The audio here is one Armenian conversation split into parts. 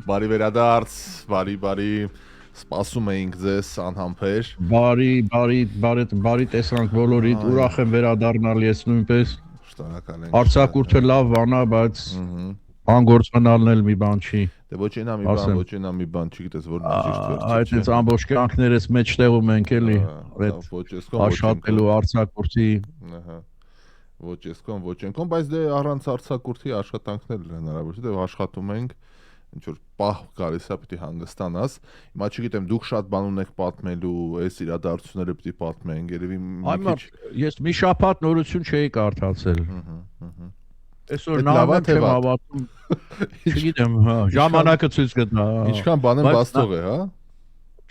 Բարի վերադարձ, բարի, սպասում էինք ձեզ անհամբեր։ Բարի տեսանք բոլորիդ, ուրախ եմ վերադառնալ ես նույնպես։ Շնորհակալ ենք։ Արցակուրդը լավ բան է, բայց անգործ մնալն էլ մի բան չի։ Դե ոչ այնա մի բան չի, գիտես որ ճիշտ վերջ։ Այդ այս ամբողջ կյանքներս մեջտեղում ենք էլի, աշխատելու արցակուրդի։ Ոչ էսքան, ոչ այնքան, բայց դե առանց արցակուրդի աշխատանքներ հնարավոր չէ, դե աշխատում ենք, ինչ որ պահ գալիս է պիտի հանգստանաս։ Հիմա չգիտեմ, դուք շատ բան ունեք պատմելու, այս իրադարձությունները պիտի պատմենք, երևի մի քիչ։ Ես մի շաբաթ նորություն չէի կարդացել։ Այսօր նավը չեմ հավատում։ Չգիտեմ, ժամանակը ցույց կտա։ Ինչքան բան եմ բաստող է, հա։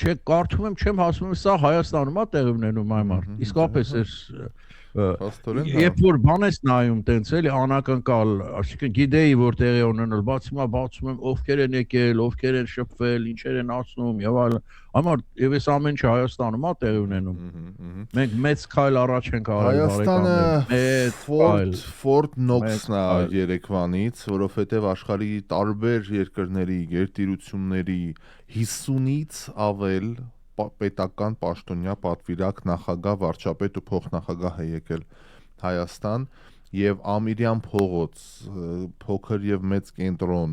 Չէ, կարդում եմ, չեմ հասնում, սա Հայաստանում է տեղի ունենում այ մարդ։ Իսկապես էս երբ որ բան ես նայում տենց էլի անակնկալ, այսինքն գիտեի որ տեղի ունենալ, բայց հիմա բացում եմ ովքեր են եկել, ովքեր են շփվել, ինչեր են ասում եւ այլն։ Համար եւ այս ամեն ինչը Հայաստանում է տեղի ունենում։ Մենք մեծ քայլ առաջ ենք արել բարեկամներ։ Fort Knox-ն է Երևանից, որովհետեւ աշխարհի տարբեր երկրների գերտիրությունների 50-ից ավել պետական պաշտոնյա պատվիրակ նախագահ, վարչապետ ու փոխնախագահ է եկել Հայաստան եւ Ամիրյան փողոց, փոքր եւ մեծ կենտրոն,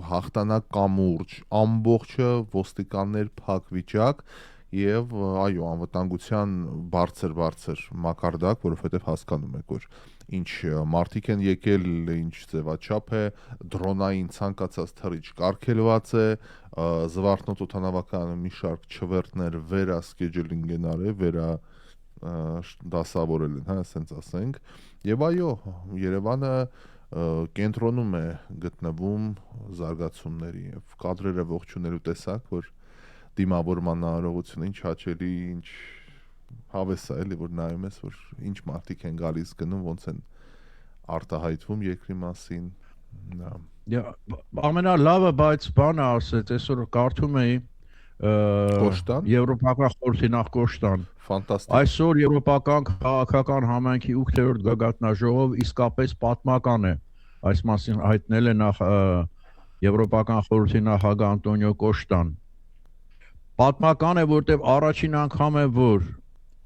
հաղթանակ կամուրջ, ամբողջը ոստիկաններ փակ վիճակ եւ այո, անվտանգության բարձր մակարդակ, որովհետեւ հասկանում եք որ ինչ մարդիկ են եկել, ինչ ձևաչափ է, դրոնային ցանկացած թռիչ կարգելված է, զվարթնոտ օդանավականը մի շարք չվերթներ վերա սքեջուլինգ են արել, վերա դասավորել են, հա, ասենց ասենք։ Եվ այո, Երևանը կենտրոնում է գտնվում զարգացումների եւ կադրերը ողջունելու տեսակ, որ դիմավորման հնարավորությունը ինչ հաճելի, ինչ հավես է, էլի որ նայում ես, որ ինչ մարդիկ են գալիս գնում, ոնց են արտահայտվում երկրի մասին։ Ամենալավը բայց բանը ասեց, այսօր կարդում էի Եվրոպական խորհրդի նախկոշտան։ Ֆանտաստիկ։ Այսօր Եվրոպական քաղաքական համայնքի 8-րդ գագաթնաժողով իսկապես պատմական է։ Այս մասին հայտնել է Եվրոպական խորհրդի նախագահ Անտոնիո Կոշտան։ Պատմական է, որտեղ առաջին անգամ է, որ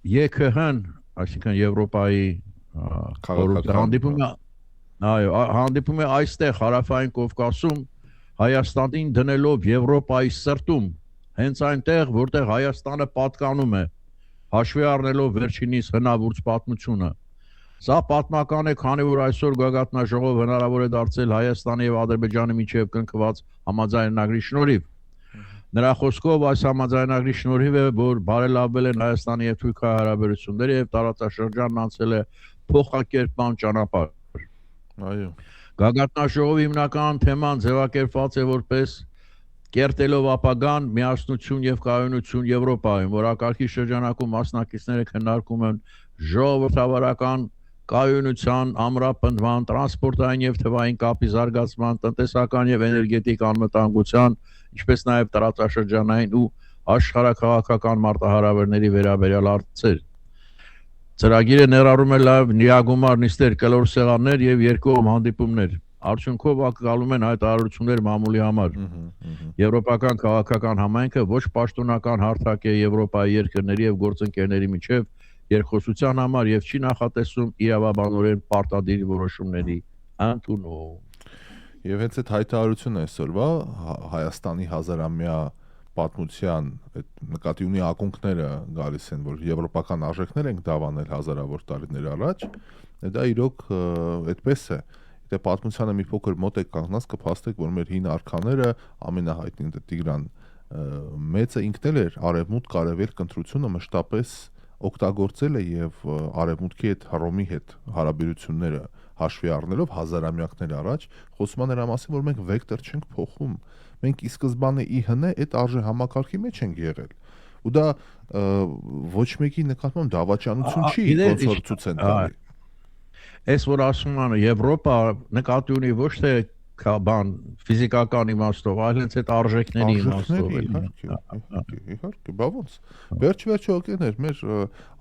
ԵՔՀ-ն, այսինքն Եվրոպայի խորհուրդը հանդիպում է այստեղ Հարավային Կովկասում, Հայաստանին դնելով Եվրոպայի սրտում, հենց այնտեղ, որտեղ Հայաստանը պատկանում է, հաշվի առնելով վերջինիս հնավուրց պատմությունը։ Սա պատմական է, քանի որ այսօր գագաթնաժողով հնարավոր է դարձել Հայաստանի եւ Ադրբեջանի միջև կնքված համաձայնագրի շնորհիվ։ Նրա խոսքով այս համաձայնագրի շնորհիվ է, որ բարելավվել են Հայաստանի եւ Թուրքիայի հարաբերությունները եւ տարածաշրջանն անցել է փոխակերպման ճանապարհ։ Այո։ Գագաթնաժողովի հիմնական թեման ձևակերպված է որպես կերտելով ապագան, միասնություն եւ կայունություն Եվրոպայում, որակարգի շրջանակում մասնակիցները քննարկում են ժողովրդավարական կայունության, ամրապնդման, տրանսպորտային եւ թվային կապի զարգացման, տնտեսական եւ էներգետիկ անվտանգության, ինչպես նաեւ տարածաշրջանային ու աշխարհաքաղաքական մարտահրավերների վերաբերյալ հարցեր։ Ծրագիրը ներառում է լավ նիագումար նիստեր, կլոր սեղաններ եւ երկկողմ հանդիպումներ։ Արդյունքով ակալում են հայտարարություններ մամուլի համար։ Եվրոպական քաղաքական համայնքը ոչ պաշտոնական հարթակ է Եվրոպայի երկրների եւ գործընկերների միջև երկխոսության համար եւ չի նախատեսում իրավաբանորեն պարտադիր որոշումների ընդունում։ Եվ հենց այդ հայտարարությունը այսօրվա Հայաստանի հազարամյա պատմության այդ նկատի ունի ակունքները գալիս են, որ եվրոպական արժեքներ ենք դավանել հազարավոր տարիներ առաջ, դա իրոք այդպես է։ Դե պատմությանը մի փոքր մոտ եք կանգնած կփաստեք, որ մեր հին արքաները ամենահայտնին Տիգրան մեծը ինքն էլ էր արևմուտք կարևել կընտրությունը մշտապես օգտագործել է եւ արևմուտքի հետ Հռոմի հետ հարաբերությունները հաշվի առնելով հազարամյակներ առաջ խոսում էր ամասին, որ մենք վեկտոր չենք փոխում, մենք ի սկզբանե ԻՀՆ այդ արժե համակարգի մեջ ենք եղել ու դա ոչ մեկի նկատմամբ դավաճանություն չի, ոնց որ ցույց են տալի։ Այս որ ասում են Եվրոպա նկատի ունի ոչ թե բան ֆիզիկական իմաստով, այլ հենց այդ արժեքների իմաստով է։ Իհարկե, բա ոնց։ Վերջ-վերջո ոգեներ, մեր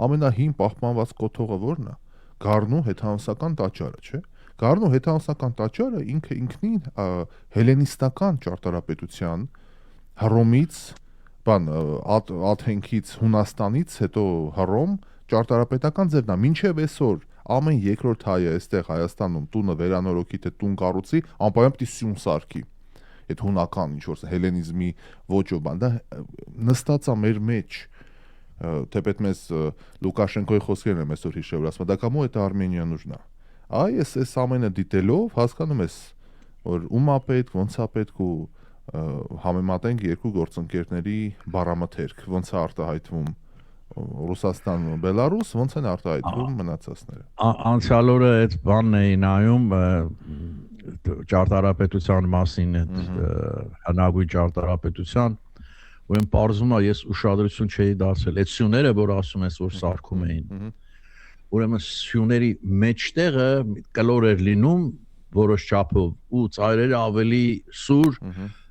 ամենահին պահպանված կոթողը ո՞րն է։ Գառնու հետհանսական տաճարը, չէ՞։ Գառնու հետհանոսական տաճարը ինքնին հելենիստական ճարտարապետության Հռոմից, Աթենքից, Հունաստանից հետո Հռոմ ճարտարապետական ձևն է, մինչև այսօր ամեն երկրորդ հայը այստեղ Հայաստանում տունը վերանորոգի թե տուն կառուցի, անպայման պիտի սյուն սարքի։ Այդ հունական ինչ որ հելենիզմի ոճով բան, դա նստած է մեր մեջ, թեպետ մեզ Լուկաշենկոյի խոսքերն եմ այսօր հիշել, որ ասում է դա կամո это Արմենիա нужна։ Այ այս ամենը դիտելով հասկանում ես, որ ում է պետք, ոնց է պետք ու համեմատենք երկու գործընկերների բառամթերք, ոնց է արտահայտվում Ռուսաստան ու Բելարուս, ոնց են արտահայտվում մնացածները։ Անցյալ օրը այդ բանն էի նայում ճարտարապետության մասին, այդ հնագույն ճարտարապետության, ուրեմն պարզվում է ես ուշադրություն չէի դարձել, այդ սյուները, որ ասում ես, որ սարքում էին, ուրեմն սյուների մեջտեղը կլոր էր լինում որոշ չափով ու ծայրերը ավելի սուր,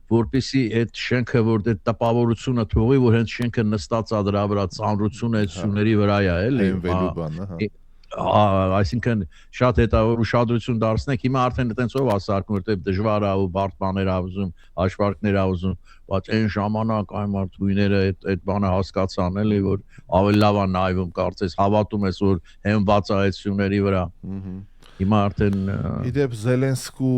որպեսզի այդ շենքը, որ այդ տպավորությունը թողի, որ հենց շենքը նստած է դրա վրա, ծանրությունը այդ սյուների վրա է, էլի։ Այսինքն շատ հետաքրքիր ուշադրություն դարձնեք, հիմա արդեն այտենցով է սարքում, որտեղ դժվար է ու բարդ բաներ է ուզում, հաշվարկներ է ուզում, բայց այն ժամանակ այն մարդ գույները այդ բանը հասկացան, էլի, որ ավելի լավ է նայվում, կարծես հավատում ես, որ հենված է այդ սյուների վրա։ Հիմա արդեն Իդեպ Զելենսկու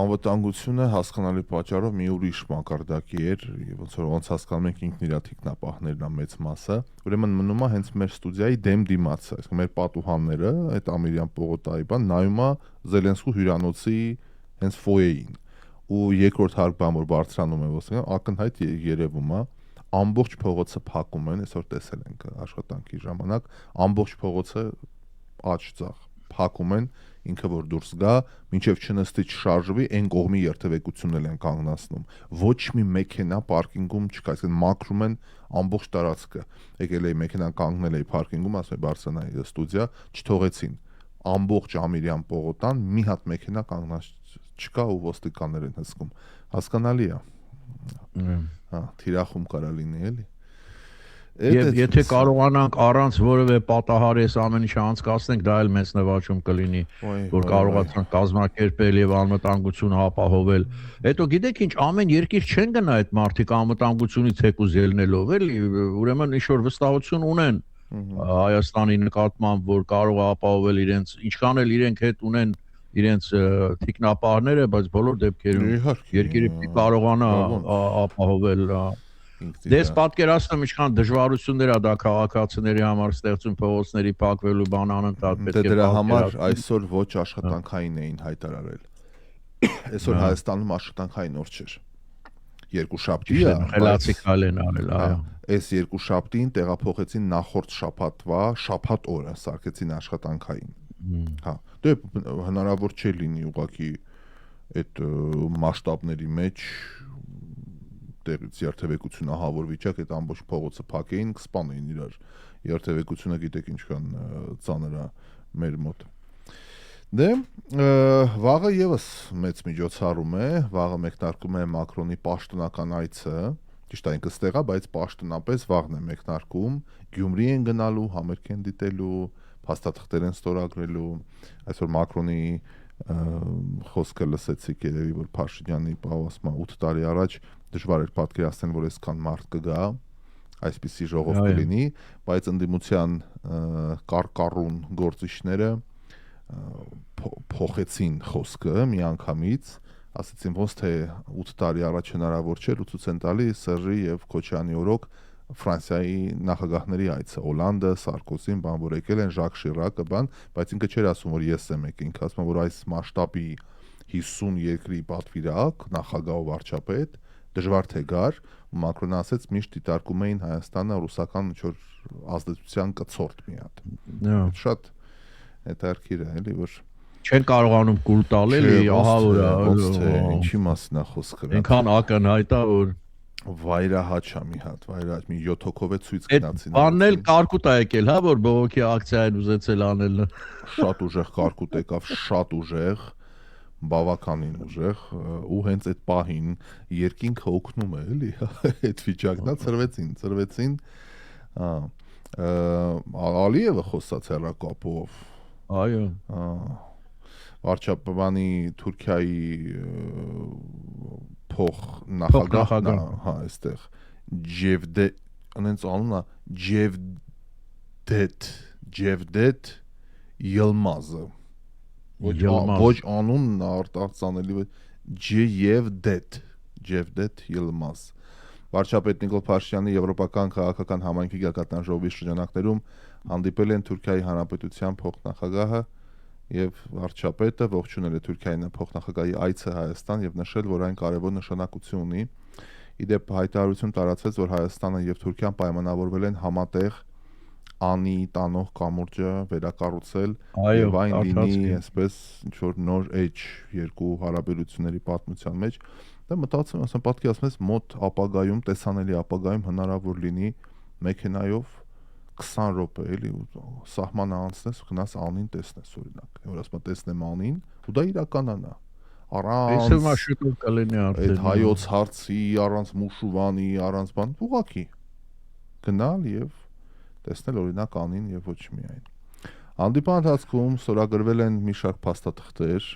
անվտանգությունը հասկանալի պատճառով մի ուրիշ մակարդակի էր, ոնց հասկանում ենք ինքն իր թիկնապահներն է մեծ մասը, ուրեմն մնում է հենց մեր ստուդիայի դեմ դիմացը, այսինքն մեր պատուհանները, այդ Ամիրյան պողոտայի բան նայում է Զելենսկու հյուրանոցի հենց ֆոյեին, ու երկրորդ հարկ բան որ բարձրանում է ոսկե, ակնհայտ երևում է ամբողջ փողոցը փակում են, այսօր տեսել ենք աշխատանքի ժամանակ, ամբողջ փողոցը աճ ծախ փակում են, ինքը որ դուրս գա, մինչև չնստի չշարժվի, այն կողմի երթևեկությունն էլ են կանգնացնում։ Ոչ մի մեքենա պարկինգում չկա, այսինքն մաքրում են ամբողջ տարածքը։ Եկել էի մեքենան կանգնել էի պարկինգում, ասում եմ Բարսելոնայի ստուդիա, չթողեցին։ Ամբողջ Ամիրյան պողոտան մի հատ մեքենա կանգնած չկա ու ոստիկաններ են հսկում։ Հասկանալի է։ Հա, թիրախում կարա լինի, էլի։ Եվ եթե կարողանանք առանց որևէ պատահարի այս ամեն ինչը անցկացնենք, դա էլ մեծ նվաճում կլինի, որ կարողացանք կազմակերպել եւ անվտանգությունը ապահովել։ Հետո գիտեք ինչ, ամեն երկիր չեն գնա այդ մարդիկ անվտանգությունից թեկուզ ելնելով, էլի, ուրեմն ինչ որ վստահություն ունեն Հայաստանի նկատմամբ, որ կարող է ապահովել իրենց, ինչքան էլ իրենք հետ ունեն իրենց թիկնապահները, բայց բոլոր դեպքերում երկիրը կարողանա ապահովել Դες պատկերացնում ինչքան դժվարություններ է դա քաղաքացիների համար ստեղծում փողոցների փակվելու բան անընդհատ պետք է դրա համար այսօր ոչ աշխատանքային էին հայտարարել։ Այսօր Հայաստանում աշխատանքային օր չէր։ Երկուշաբթի է, խելացի քայլ են արել, այո։ Այս երկուշաբթին տեղափոխեցին նախորդ շաբաթվա շաբաթ օրը, սարքեցին աշխատանքային։ Հա, դե հնարավոր չէ լինի ուղղակի այդ մասշտաբների մեջ տեղից երթևեկությունը հավոր վիճակ, այդ ամբողջ փողոցը փակեին, կսպանեին իրար։ Երթևեկությունը գիտեք ինչքան ծանր է մեր մոտ։ Դե վաղը եւս մեծ միջոցառում է, վաղը մեկնարկում է Մակրոնի պաշտոնական այցը, ճիշտ է ինքը ստեղ է, բայց պաշտոնապես վաղն է մեկնարկում, Գյումրի են գնալու, համերգ են դիտելու, փաստաթղթեր են ստորագրելու, այսօր Մակրոնի խոսքը լսեցիք երևի որ Փաշինյանի ասում 8 տարի առաջ դժվար էր պատկերացնել որ այսքան մարդ կգա այսպիսի ժողով կլինի բայց ընդդիմության կարկառուն գործիչները փոխեցին խոսքը միանգամից ասացին ոնց թե 8 տարի առաջ հնարավոր չէր ու ցույց են տալի Սերժի եւ Քոչյանի օրոք Ֆրանսիայի նախագահների այցը Օլանդը, Սարկոզին, բան որ եկել են Ժակ Շիրակը, բան, բայց ինքը չէր ասում որ ես եմ եկել, ինքը ասում որ այս մասշտաբի 50 երկրի պատվիրակ, նախագահ ու վարչապետ դժվար թե գար, ու Մակրոնը ասեց միշտ դիտարկում էին Հայաստանը ռուսական ինչ-որ ազդեցության կցորդ մի հատ։ Շատ հետաքրքիր է, էլի որ չեն կարողանում կուլ տալ էլի, ահա որ ինչի մասին է խոսքը։ Այնքան ակնհայտ է որ վայրահաչ է մի հատ, վայրահաչ մի 7 հոգով է ցույց գնացին։ Բանն էլ կարկուտ է եկել, հա, որ բողոքի ակցիան ուզեցել անել։ Շատ ուժեղ կարկուտ եկավ, շատ ուժեղ, բավականին ուժեղ, ու հենց այդ պահին երկինքը օգնում է, էլի, այդ վիճակն է ծրվեցին։ Ալիևը խոսած հեռակապով։ Այո։ վարչապետանի Թուրքիայի փոխ նախագահ, հա, այստեղ Ջևդետ, անենց անունը Ջևդետ Յիլմազը։ Ոչ անունն արտացանելի Ջևդետ Յիլմազ։ Վարչապետ Նիկոլ Փաշինյանը Եվրոպական քաղաքական համայնքի գագաթնաժողովի շրջանակներում հանդիպել են Թուրքիայի Հանրապետության փոխնախագահը եւ վարչապետը, ողջունել է Թուրքիայի փոխնախագահի այցը Հայաստան եւ նշել, որ այն կարեւոր նշանակություն ունի։ Իդեպ հայտարարություն տարածվեց, որ Հայաստանը եւ Թուրքիան պայմանավորվել են համատեղ անի տանող կամուրջը վերակառուցել եւ այն լինի այսպես ինչ որ նոր էջ երկու հարաբերությունների պատմության մեջ։ Դա մտածում եմ, ասեմ, պատկերացնում ես մոտ ապագայում, տեսանելի ապագայում հնարավոր լինի մեքենայով 20 րոպե էլի սահմանը անցնես ու գնաս անին տեսնես օրինակ։ Որ ասում եմ տեսնեմ անին, ու դա իրականանա։ Առանց այդ հայոց հարցի, առանց մուշուվանի, առանց բան, ուղղակի գնալ եւ տեսնել օրինակ անին եւ ոչ միայն։ Հանդիպան ընթացքում ստորագրվել են մի շարք փաստաթղթեր,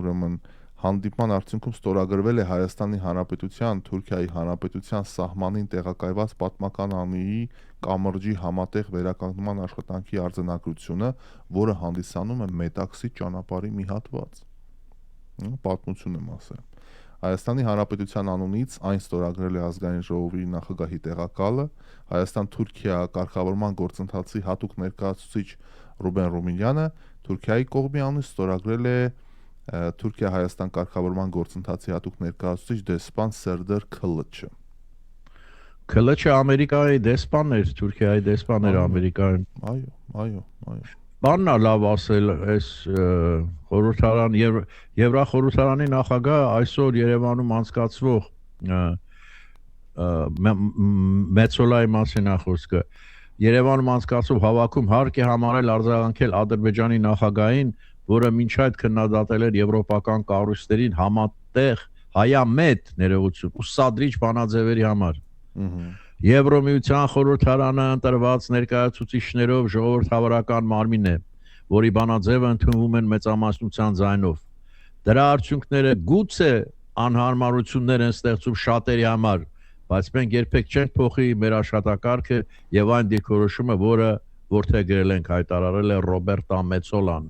ուրեմն հանդիպման արդյունքում ստորագրվել է Հայաստանի Հանրապետության, Թուրքիայի Հանրապետության սահմանին տեղակայված պատմական անիի կամրջի համատեղ վերականգնման աշխատանքի արձանագրությունը, որը հանդիսանում է Մետաքսի ճանապարհի մի հատված։ Պատմություն եմ ասել։ Հայաստանի Հանրապետության անունից այն ստորագրել է ազգային ժողովի նախագահի տեղակալը, Հայաստան-Թուրքիա կարգավորման գործընթացի հատուկ ներկայացուցիչ Ռուբեն Ռումինյանը, Թուրքիայի կողմի անունից ստորագրել է Թուրքիա-Հայաստան կարգավորման գործընթացի հատուկ ներկայացուցիչ դեսպան Սերդար Քլիչը։ Քլիչը Ամերիկայի դեսպանն էր, Թուրքիայի դեսպանն էր Ամերիկայում։ Այո։ Բանն է լավ ասել, այս խորհրդարան Եվրախորհրդարանի նախագահ այսօր Երևանում անցկացվող Մեծոլայի մասին է խոսքը։ Երևանում անցկացվող հավաքում հարկ է համարել արձագանքել Ադրբեջանի նախագահին, որը մինչ այդ քննադատել էր եվրոպական կառույցներին համատեղ հայամետ ներողություն ուսադրիչ բանաձևերի համար։ Եվրոմիության խորհրդարանը ընտրված ներկայացուցիչներով ժողովրդավարական մարմին է, որի բանաձևը ընդունվում են մեծամասնության ձայնով։ Դրա արդյունքները գուցե անհարմարություններ են ստեղծում շատերի համար, բայց մենք երբեք չենք փոխի մեր աշխատակարգը եւ այն դիրքորոշումը, որը որդեգրել ենք, հայտարարել է Ռոբերտա Մեծոլան։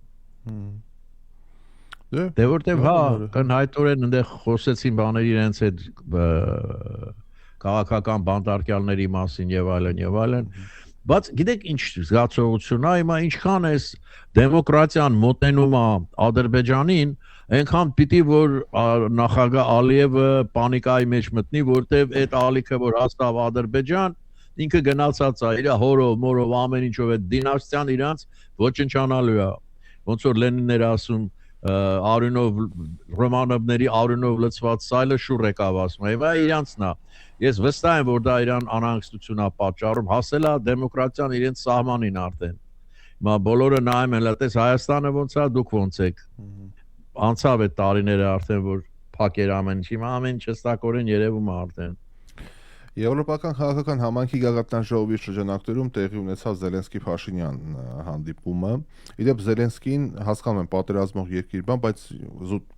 Դե որտեվ հա, կնհայտորեն այնտեղ խոսեցին բաներ իրենց այդ քաղաքական բանտարկյալների մասին եւ այլն, բայց գիտեք ինչ զգացողություն է, հիմա ինչքան էս դեմոկրատիան մոտենում է Ադրբեջանին, այնքան պիտի որ նախագահ Ալիևը պանիկայի մեջ մտնի, որտեվ այդ ալիքը որ հաստավ Ադրբեջան ինքը գնացած է իր հորով, մորով ամեն ինչով այդ դինաստիան իրանց ոչնչանալու է։ Ոնց որ Լենինն էր ասում Արյունով Ռոմանովների արյունով լցված սայլը շուռ եկավ ասում, այ իրանցն է։ Ես վստահ եմ, որ դա իրան անհանգստություն է պատճառում, հասել է դեմոկրատիան իրենց սահմանին արդեն։ Հիմա բոլորը նայում են, լատես Հայաստանը ոնց է, դուք ոնց եք։ Անցավ այդ տարիները արդեն, որ փակ էր ամեն ինչ, հիմա ամեն ինչ հստակորեն երևում է արդեն։ Եվրոպական քաղաքական համայնքի գագաթնաժողովի շրջանակներում տեղի ունեցավ Զելենսկի-Փաշինյան հանդիպումը։ Իդեպ Զելենսկին հասկանում եմ պատերազմող երկիր բան, բայց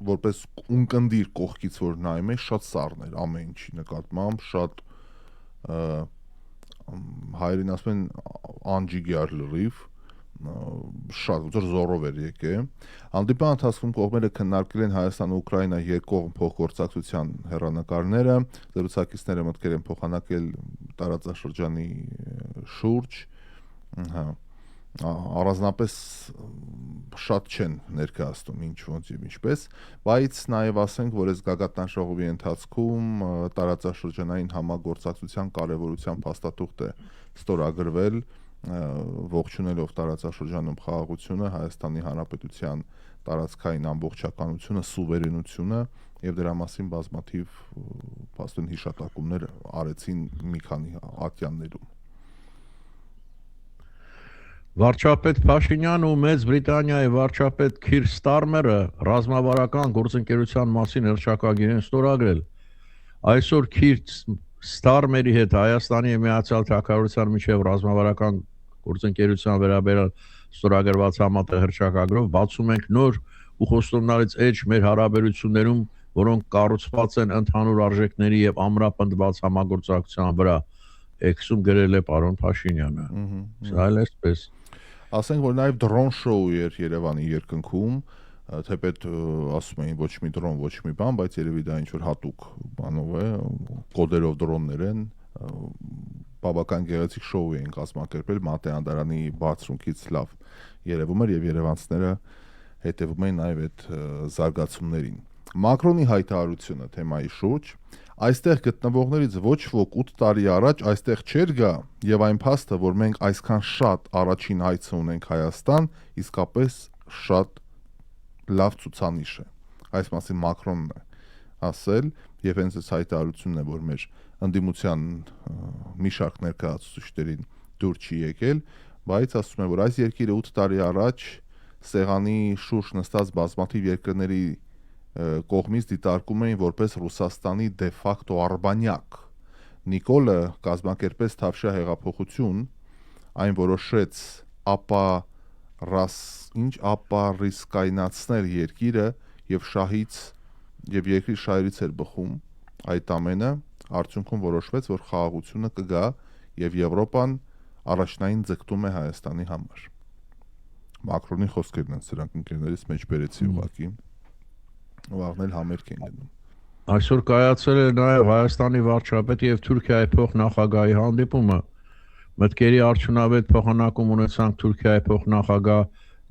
որպես ունկնդիր կողքից որ նայում է, շատ սառն էր ամեն ինչի նկատմամբ, շատ հայերին ասում են անջիգյար լրիվ, շատ զորով էր եկե։ Հանդիպման ընթացքում կողմերը քննարկել են Հայաստան-Ուկրաինա երկկողմ փոխգործակցության հեռանկարները, զրուցակիցները մտքեր են փոխանակել տարածաշրջանի շուրջ, առանձնապես շատ չեն ներկայացնում ինչ ոնց եւ ինչպես, բայց նաեւ ասենք, որ այս գագաթնաժողովի ընթացքում տարածաշրջանային համագործակցության կարեւորության փաստաթուղթ է ստորագրվել, ողջունելով տարածաշրջանում խաղաղությունը, Հայաստանի Հանրապետության տարածքային ամբողջականությունը, սուվերենությունը եւ դրա մասին բազմաթիվ փաստորեն հիշատակումներ արեցին մի քանի ատյաններում։ Վարչապետ Փաշինյանը ու Մեծ Բրիտանիայի վարչապետ Քիր Ստարմերը ռազմավարական գործընկերության մասին հռչակագիր են ստորագրել։ Այսօր Քիր Ստարմերի հետ Հայաստանի Միացյալ Թագավորության միջև ռազմավարական գործընկերության վերաբերյալ ստորագրված համատեղ հռչակագրով բացում ենք նոր ու խոստումնալից էջ մեր հարաբերություններում, որոնք կառուցված են ընդհանուր արժեքների եւ ամրապնդված համագործակցության վրա, էքսում գրել է պարոն Փաշինյանը։ Սա էլ էսպես։ Ասենք որ նաև դրոն շոու էր Երևանի երկնքում, թեպետ ասում էին ոչ մի դրոն, ոչ մի բան, բայց երևի դա ինչ որ հատուկ բանով է, կոդերով դրոններ են, բավական գեղեցիկ շոու էին կազմակերպել Մատեանդարանի բարձունքից լավ երևում էր եւ երևանցիները հետևում էին նաև այդ զարգացումներին։ Մակրոնի հայտարարությունը թեմայի շուրջ, այստեղ գտնվողներից ոչ ոք 8 տարի առաջ այստեղ չէր գա եւ այն փաստը, որ մենք այսքան շատ առաջին հայցը ունենք Հայաստան, իսկապես շատ լավ ցուցանիշ է։ Այս մասին Մակրոնն է ասել եւ հենց այս հայտարարությունն է, որ մեր ընդդիմության մի շարք ներկայացուցիչներին դուր չի եկել, բայց ասում է, որ այս երկիրը 8 տարի առաջ սեղանի շուրջ նստած բազմաթիվ երկրների կողմից դիտարկում էին որպես Ռուսաստանի դե ֆակտո արբանյակ։ Նիկոլը կազմակերպեց Թավշյա հեղափոխություն, այն որոշեց ապառիսկայնացնել երկիրը եւ շահից եւ երկրի շահերից էր բխում այդ ամենը, արդյունքում որոշվեց, որ խաղաղությունը կգա եւ Եվրոպան առաջնային ձգտում է Հայաստանի համար։ Մակրոնի խոսքերն են սրանք ընկերներից մեջ բերեցի ուղղակի։ Վաղնել համերգ են գնում։ Այսօր կայացել է նաև Հայաստանի վարչապետի եւ Թուրքիայի փոխնախագահի հանդիպումը։ Մտքերի արդյունավետ փոխանակում ունեցանք Թուրքիայի փոխնախագահ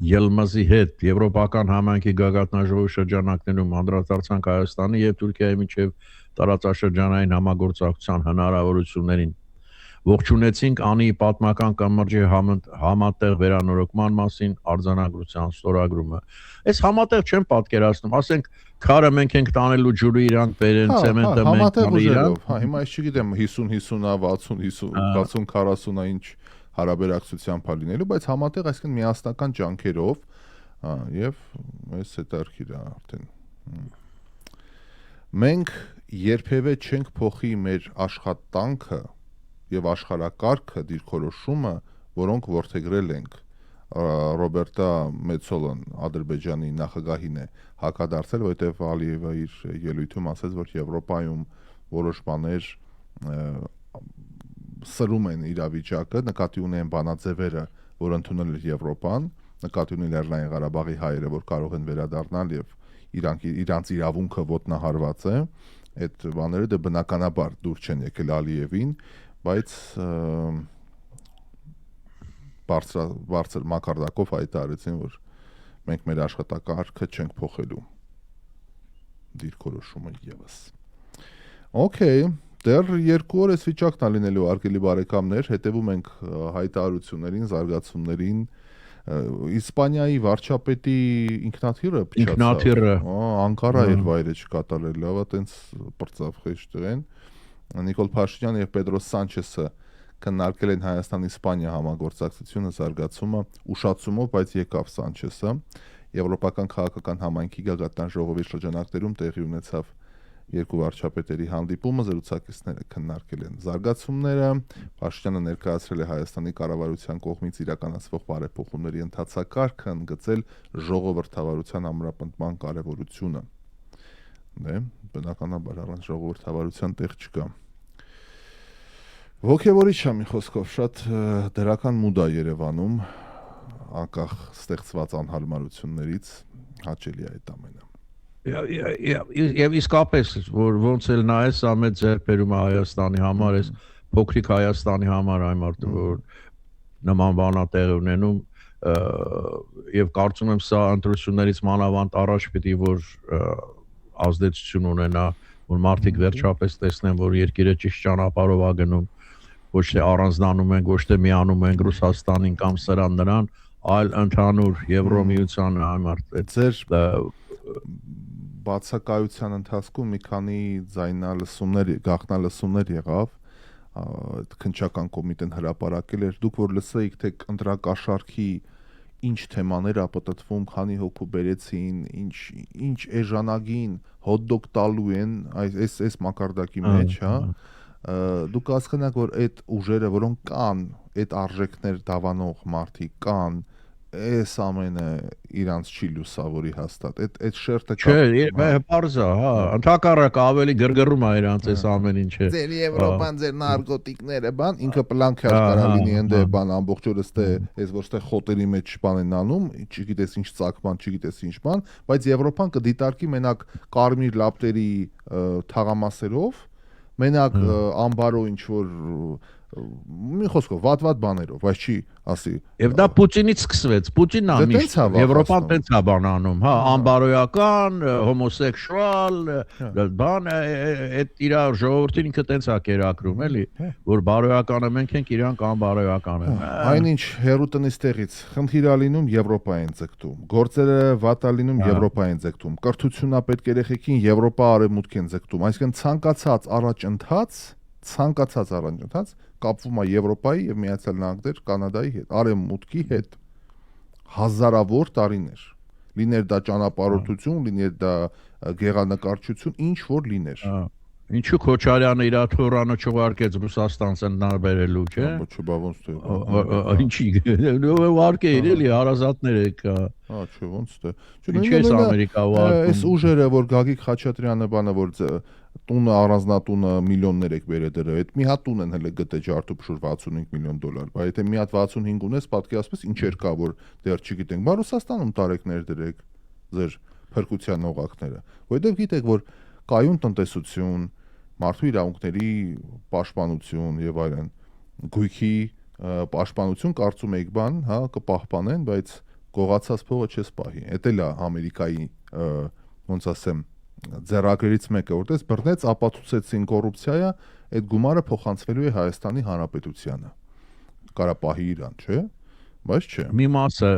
Ելմազի հետ եվրոպական համայնքի գագաթնաժողովի շրջանակներում անդրադարձանք Հայաստանի եւ Թուրքիայի միջև տարածաշրջանային համագործակցության հնարավորություններին։ Ողջունեցինք Անի պատմական կամրջի համատեղ վերանորոգման մասին արձանագրության ստորագրումը։ Այս համատեղ չեմ պատկերացնում, ասենք քարը մենք ենք տանելու ջուրը իրանք բերեն, ցեմենտը մենք տանելու իրանք։ Հա, հիմա ես չգիտեմ 50-50-ա, 60-40-ա ինչ հարաբերակցությամբ է լինելու, բայց համատեղ այսինքն միասնական ջանքերով, եւ այս հետարքիր է արդեն։ Մենք երբևէ չենք փոխի մեր աշխատանքը եւ աշխարհակարգը դիրքորոշումը, որոնք ворթեգրել ենք։ Ռոբերտա Մեծոլան Ադրբեջանի նախագահին է հակադարձել, որովհետեւ Ալիևը իր ելույթում ասաց, որ Եվրոպայում որոշ բաներ սրում են իրավիճակը, նկատի ունեն բանաձևերը, որ ընդունել էր Եվրոպան, նկատի ունի Լեռնային Ղարաբաղի հայերը, որ կարող են վերադառնալ եւ իրանց իրավունքը ոտնահարված է, այդ բաները դե բնականաբար դուր չեն եկել Ալիևին, բայց բարձր մակարդակով հայտարարեցին, որ մենք մեր աշխատակարգը չենք փոխելու դիրքորոշումը եւս։ Okay, դեռ 2 օր էս վիճակն է լինելու արգելի բարեկամներ, հետևում ենք հայտարարություններին, զարգացումներին։ Իսպանիայի վարչապետի ինքնաթիռը փչացավ։ Անկարա էր վայրը չկատարել, լավա տենց պրծավ խեշտեն։ Նիկոլ Փաշինյանը եւ Պեդրո Սանչեսը քննարկել են Հայաստան-Իսպանիա համագործակցությունը զարգացումը ուշացումով, բայց եկավ Սանչեսը։ Եվրոպական քաղաքական համայնքի գագաթնաժողովի շրջանակներում տեղի ունեցավ երկու վարչապետերի հանդիպումը, զրուցակիցները քննարկել են զարգացումները, Փաշինյանը ներկայացրել է Հայաստանի կառավարության կողմից իրականացվող բարեփոխումների ընթացակարգը, ընդգծել ժողովրդավարության ամրապնդման կարևորությունը։ Դե, բնականաբար առանց ժողովրդավարության տեղ չկա։ Ոգևորիչ է մի խոսքով, շատ դրական մուդ է Երևանում, անկախ ստեղծված անհարմարություններից, հաճելի է այդ ամենը։ Եվ իսկապես, որ ոնց էլ նայես, ամեծ ձեռքբերում է Հայաստանի համար, այս փոքրիկ Հայաստանի համար այն մարդը, որ նման բան է տեղի ունենում, եւ կարծում եմ սա ընտրություններից մանավանդ առաջ պիտի որ ազդեցություն ունենա, որ մարդիկ վերջապես տեսնեն, որ երկիրը ճիշտ ճանապարհով է գնում, ոչ թե առանձնանում են, ոչ թե միանում են Ռուսաստանին կամ սրան նրան, այլ ընդհանուր Եվրոմիության համար։ Ձեր բացակայության ընթացքում մի քանի գաղտնալսումներ եղավ, քննչական կոմիտեն հրապարակել էր, դուք որ լսեիք, թե ընտրակաշառքի ինչ թեմաներ է պատտվում, քանի հոգու բերեցին, ինչ էժանագին հոտ-դոգ տալու են այս մակարդակի մեջ, հա, դուք հասկանաք, որ այդ ուժերը, որոնք կան, այդ արժեքներ դավանող մարդիկ կան, Էս ամենը իրանց չի լուսավորի հաստատ։ Այդ շերտը Չէ, բարձա, հա, ընդհակառակ ավելի գրգռում է իրանց այս ամեն ինչը։ Ձեր Եվրոպան, ձեր նարկոտիկները, բան, ինքը պլանքա կարա լինի ընդ բան ամբողջ օրը ստե, այս ոչ թե խոտերի մեջ բան են անում, չգիտես ինչ ծակման, չգիտես ինչ բան, բայց Եվրոպան կդիտարկի մենակ կարմիր լապտերի թաղամասերով, մենակ ամբարո ինչ որ մի խոսքով վատ բաներով, բայց չի ասի։ Եվ դա Պուտինից սկսվեց։ Պուտինն է միշտ Եվրոպան տենց է բան անում, հա, անբարոյական, հոմոսեքշուալ, բան, այդ իր ժողովրդին ինքը տենց է կերակրում, էլի, որ բարոյականը մենք ենք, իրանք անբարոյական են։ Այնինչ հերուտնից տեղից խնդիր է լինում Եվրոպային ձգտում, գործերը վատ է լինում Եվրոպային ձգտում, կրթությունա պետք երեխեքին Եվրոպա արևմուտք են ձգտում, այսինքն ցանկացած առաջընթաց կապվում է Եվրոպայի եւ Միացյալ Նահանգներ, Կանադայի հետ, արևմուտքի հետ հազարավոր տարիներ։ Լիներ դա ճանապարհորդություն, լիներ դա գեղանկարչություն, ինչ որ լիներ։ Ինչու Քոչարյանը իր թորանը չուղարկեց Ռուսաստան ցնարբերելու, չէ։ Բա ոնց թե։ Ինչի ուղարկեին էլի հարազատները կա։ Հա, չէ, ոնց թե։ Ինչի՞ էս Ամերիկա ուղարկում։ Այս ուժերը, որ Գագիկ Խաչատրյանը բանը որ տունը առանձնատունը միլիոններ եք բերել դրա, այդ մի հատ տուն են հələ գտե ջարդուփշուր $65 միլիոն, բայց եթե մի հատ 65 ունես, պատկերացնես ինչեր կա, որ դեռ չգիտենք։ Բա Ռուսաստանում տարեկներ դրեք ձեր փրկության օղակները, որովհետև գիտեք, որ կայուն տնտեսություն, մարդու իրավունքների պաշտպանություն եւ այլն, գույքի պաշտպանություն կարծում եք բան, հա, կպահպանեն, բայց գողացած փողը չես պահի։ Էդ էլ է Ամերիկայի ոնց ասեմ ձեռագրերից մեկը, որտես բռնեց, ապացուցեցին կոռուպցիայա, այդ գումարը փոխանցվելու է Հայաստանի Հանրապետությանը։ Կարա պահի իրան, չէ՞։ Բայց չէ։ Մի մասը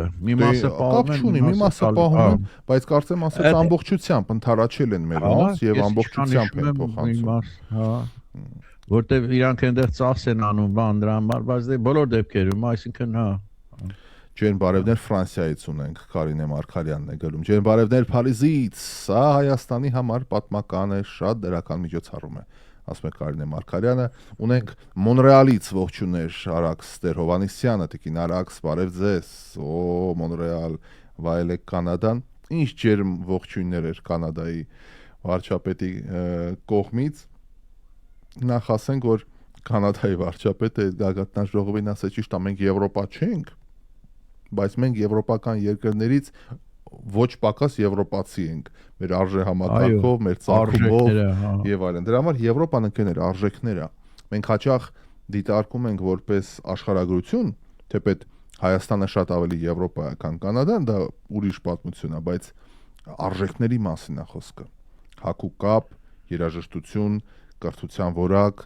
պահում են, մի մասը պահում են, բայց կարծեմ ասած ամբողջությամբ ընդառաջել են մերոնց եւ ամբողջությամբ են փոխանցում։ Հա։ Որտեւ իրանք այնտեղ ծախս են անում բան դրա համար, բայց դե բոլոր դեպքերում, այսինքն հա։ Ջեն բարևներ Ֆրանսիայից ունենք, Կարինե Մարգարյանն է գալում։ Ջեն բարևներ Փարիզից, սա Հայաստանի համար պատմական է, շատ դրական միջոցառում է։ Ասում է Կարինե Մարգարյանը, ունենք Մոնրեալից ողջուներ Արաքս Տեր-Հովհաննիսյանը, Տիկին Արաքս, բարև ձեզ։ Մոնրեալ, վայելեք Կանադան։ Ինչ ջերմ ողջույններ էր Կանադայի վարչապետի կողմից։ Նախ ասենք, որ Կանադայի վարչապետը գագաթնաժողովին ասաց, ճիշտ է, մենք Եվրոպա չենք, բայց մենք եվրոպական երկրներից ոչ պակաս եվրոպացի ենք, մեր արժեհամակարգով, մեր ծագումով եւ այլն։ Դրա համար Եվրոպան ընկերներ արժեքներ է։ Մենք հաճախ դիտարկում ենք որպես աշխարհագրություն, թեպետ Հայաստանը շատ ավելի եվրոպա է, քան Կանադան, դա ուրիշ պատմություն է, բայց արժեքների մասին է խոսքը։ Հակու կապ, երաժշտություն, կրթության որակ,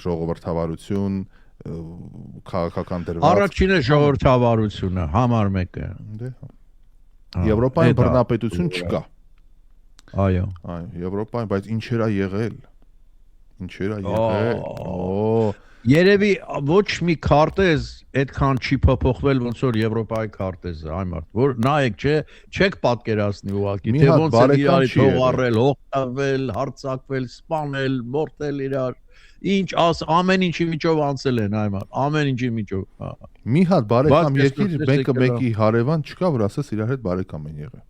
ժողովրդավարություն, քաղաքական դրված։ Առաջինը ժողովրդավարությունը, համար մեկը։ Դե հա։ Եվրոպայում բռնապետություն չկա։ Այո։ Այո, Եվրոպայում, բայց ինչեր է եղել։ Ինչեր է եղել։ Երևի ոչ մի քարտեզ այդքան չի փոփոխվել ոնց որ Եվրոպայի քարտեզը, այ մարդ, որ նայեք, չեք պատկերացնի ուղղակի, թե ոնց է իրար թողարել, հողտավել, հարձակվել, սպանել, մորթել իրար, ինչ ամեն ինչի միջով անցել են, այ մարդ, ամեն ինչի միջով։ Մի հատ բարեկամ երկիր մեկը մեկի հարևան չկա, որ ասես իրար հետ բարեկամ են եղել։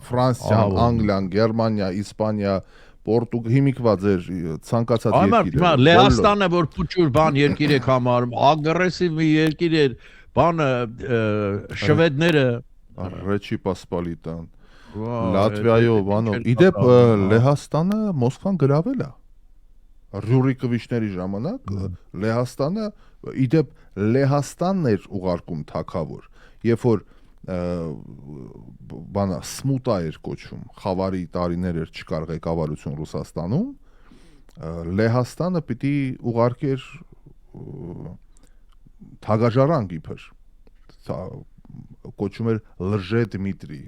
Ֆրանսիան, Անգլիան, Գերմանիա, Իսպանիա, հիմիկված էր ցանկացած երկիր։ Այո, Լեհաստանը որ փուչուր բան երկիր եք համարում, ագրեսիվ մի երկիր էր, բանը շվեդները, Ռեչի Պասպալիտան, Լատվիայով, բանով։ Իդեպ Լեհաստանը Մոսկվան գրավել է։ Ռյուրիկովիչների ժամանակ Լեհաստանը, իդեպ Լեհաստանն էր ուղարկում թագավոր, երբ որ բանա սմուտա էր կոչվում, խավարի տարիներ էր չկար ղեկավարություն Ռուսաստանում, Լեհաստանը պիտի ուղարկեր թագաժարանք իբր, կոչում էր Լժե Դմիտրի,